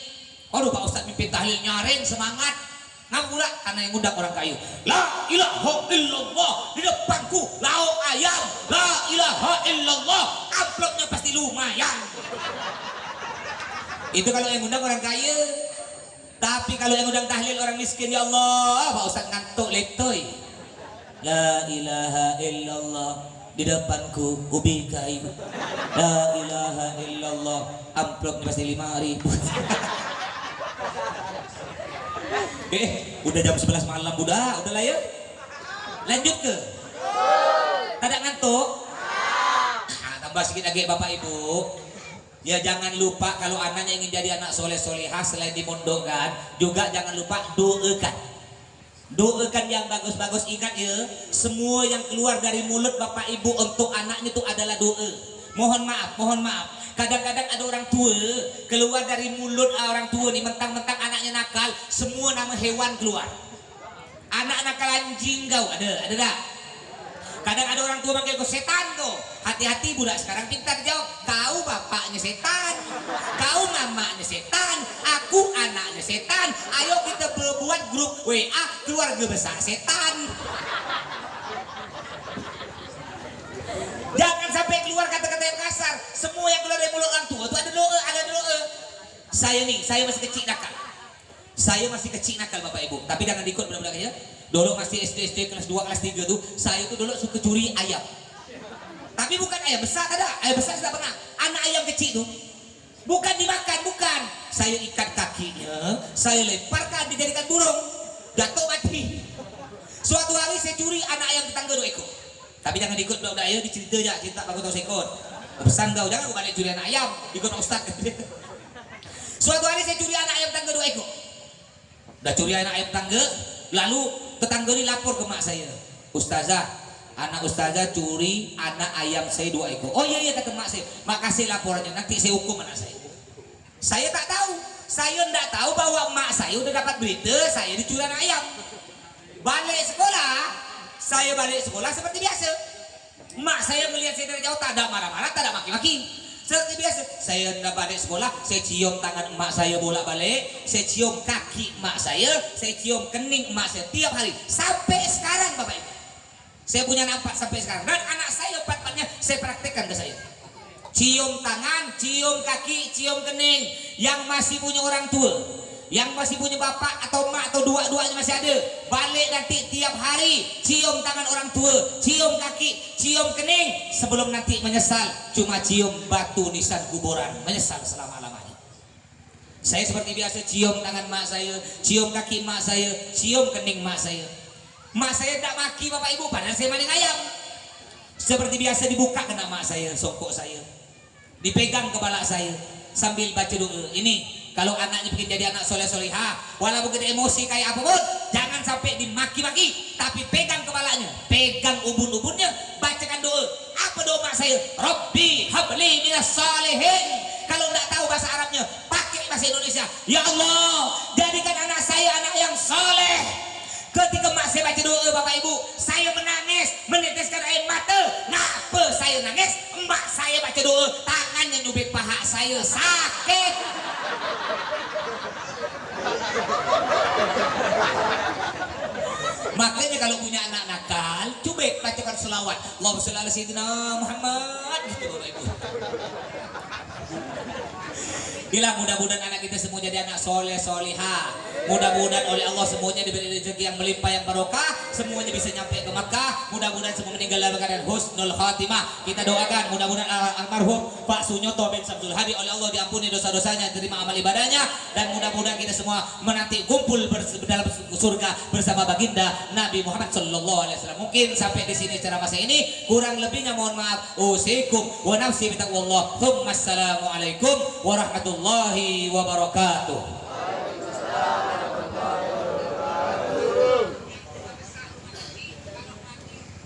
A: Aduh Pak Ustadz mimpin tahlil nyaring semangat. Ngapa pula? Karena yang undang orang kaya. La ilaha illallah di depanku lauk ayam. La ilaha illallah. Amplopnya pasti lumayan. Itu kalau yang undang orang kaya. Tapi kalau yang undang tahlil orang miskin, ya Allah, Pak Ustadz ngantuk letoy. La ilaha illallah di depanku ubi kayu. La ilaha illallah. Amplopnya pasti 5.000. Udah jam 11 malam udah lah ya. Lanjut ke? Tidak ngantuk? Tambah sedikit lagi Bapak Ibu. Ya jangan lupa kalau anaknya ingin jadi anak soleh-solehah, selain dimondokkan, juga jangan lupa doakan. Doakan yang bagus-bagus. Ingat ya, semua yang keluar dari mulut Bapak Ibu untuk anaknya itu adalah doa. Mohon maaf. Kadang-kadang ada orang tua keluar dari mulut orang tua nih, mentang-mentang anaknya nakal, semua nama hewan keluar. Anak nakal anjing kau ada tak? Kadang ada orang tua manggil kau setan kau. Hati-hati budak sekarang pintar jawab. Kau bapaknya setan, kau mamanya setan, aku anaknya setan. Ayo kita berbuat grup WA keluarga besar setan. Jangan sampai keluar kata-kata yang kasar. Semua yang keluar dari mulut orang tua itu ada doa. Saya masih kecil nakal. Saya masih kecil nakal Bapak Ibu. Tapi jangan diikut budak-budak ya. Dulu masih SD kelas 2 kelas 3 tuh, saya tuh dulu suka curi ayam. Tapi bukan ayam besar, ada. Ayam besar sudah pernah. Anak ayam kecil tuh bukan dimakan, bukan. Saya ikat kakinya, saya lemparkan dijadikan burung. Jatuh mati. Suatu hari saya curi anak ayam tetangga 2 ekor. Tapi jangan ikut budak-budak ya, dicerita aja, cerita bagus tahu sekot. Pesan kau, jangan kau balik curi anak ayam, ikut Ustaz. Suatu hari saya curi anak ayam tetangga 2 ekor. Udah curi anak ayam tetangga, lalu tetangga ini lapor ke mak saya. Ustazah, anak ustazah curi anak ayam saya 2 ekor. Oh iya kata mak saya, makasih laporannya, nanti saya hukum anak saya. Saya tak tahu, saya tidak tahu bahwa mak saya udah dapat berita saya dicuri anak ayam. Balik sekolah seperti biasa. Mak saya melihat saya dari jauh, tak ada marah-marah, tak ada maki-maki. Seperti biasa, saya hendak balik sekolah, saya cium tangan emak saya bolak-balik, saya cium kaki emak saya cium kening emak saya tiap hari sampai sekarang Bapak Ibu. Saya punya nampak sampai sekarang, dan anak saya 4-4-nya saya praktekkan ke saya. Cium tangan, cium kaki, cium kening. Yang masih punya orang tua, yang masih punya bapak atau emak atau dua-duanya masih ada, balik nanti tiap hari cium tangan orang tua, cium kaki, cium kening, sebelum nanti menyesal cuma cium batu nisan kuburan, menyesal selama-lamanya. Saya seperti biasa cium tangan mak saya, cium kaki mak saya, cium kening mak saya. Mak saya tidak maki bapak ibu, padahal saya maling ayam. Seperti biasa dibuka kena mak saya, songkok saya, dipegang kepala saya sambil baca doa. Ini kalau anaknya bikin jadi anak soleh solehah, walaupun kita emosi kayak apapun, jangan sampai dimaki-maki, tapi pegang kepalanya, pegang ubun-ubunnya, bacakan doa. Apa doa mak saya? Rabbi habli minas salihin. Kalau tidak tahu bahasa Arabnya, pakai bahasa Indonesia. Ya Allah, jadikan anak saya anak yang soleh. Ketika mak saya baca doa bapak ibu, saya menangis, meneteskan air mata. Kenapa saya nangis? Mak saya baca doa, tangannya nyubit paha saya, sakit. Makanya kalau punya anak nakal, cubit bacakan selawat. Allahumma sholli ala sayyidina Muhammad gitu bapak ibu. Bila mudah-mudahan anak kita semua jadi anak soleh solihah. Mudah-mudahan oleh Allah semuanya diberi rezeki yang melimpah yang barokah. Semuanya bisa nyampe ke Makkah. Mudah-mudahan semua meninggal dalam keadaan husnul khatimah. Kita doakan mudah-mudahan almarhum Pak Sunyoto bin Samsul Hadi oleh Allah diampuni dosa-dosanya, terima amal ibadahnya, dan mudah-mudahan kita semua menanti kumpul dalam surga bersama baginda Nabi Muhammad sallallahu alaihi wasallam. Mungkin sampai di sini ceramah saya ini, kurang lebihnya mohon maaf. Usikum wa nafsi bitaqwallah. Tsumma assalamu alaikum warahmatullahi wabarakatuh.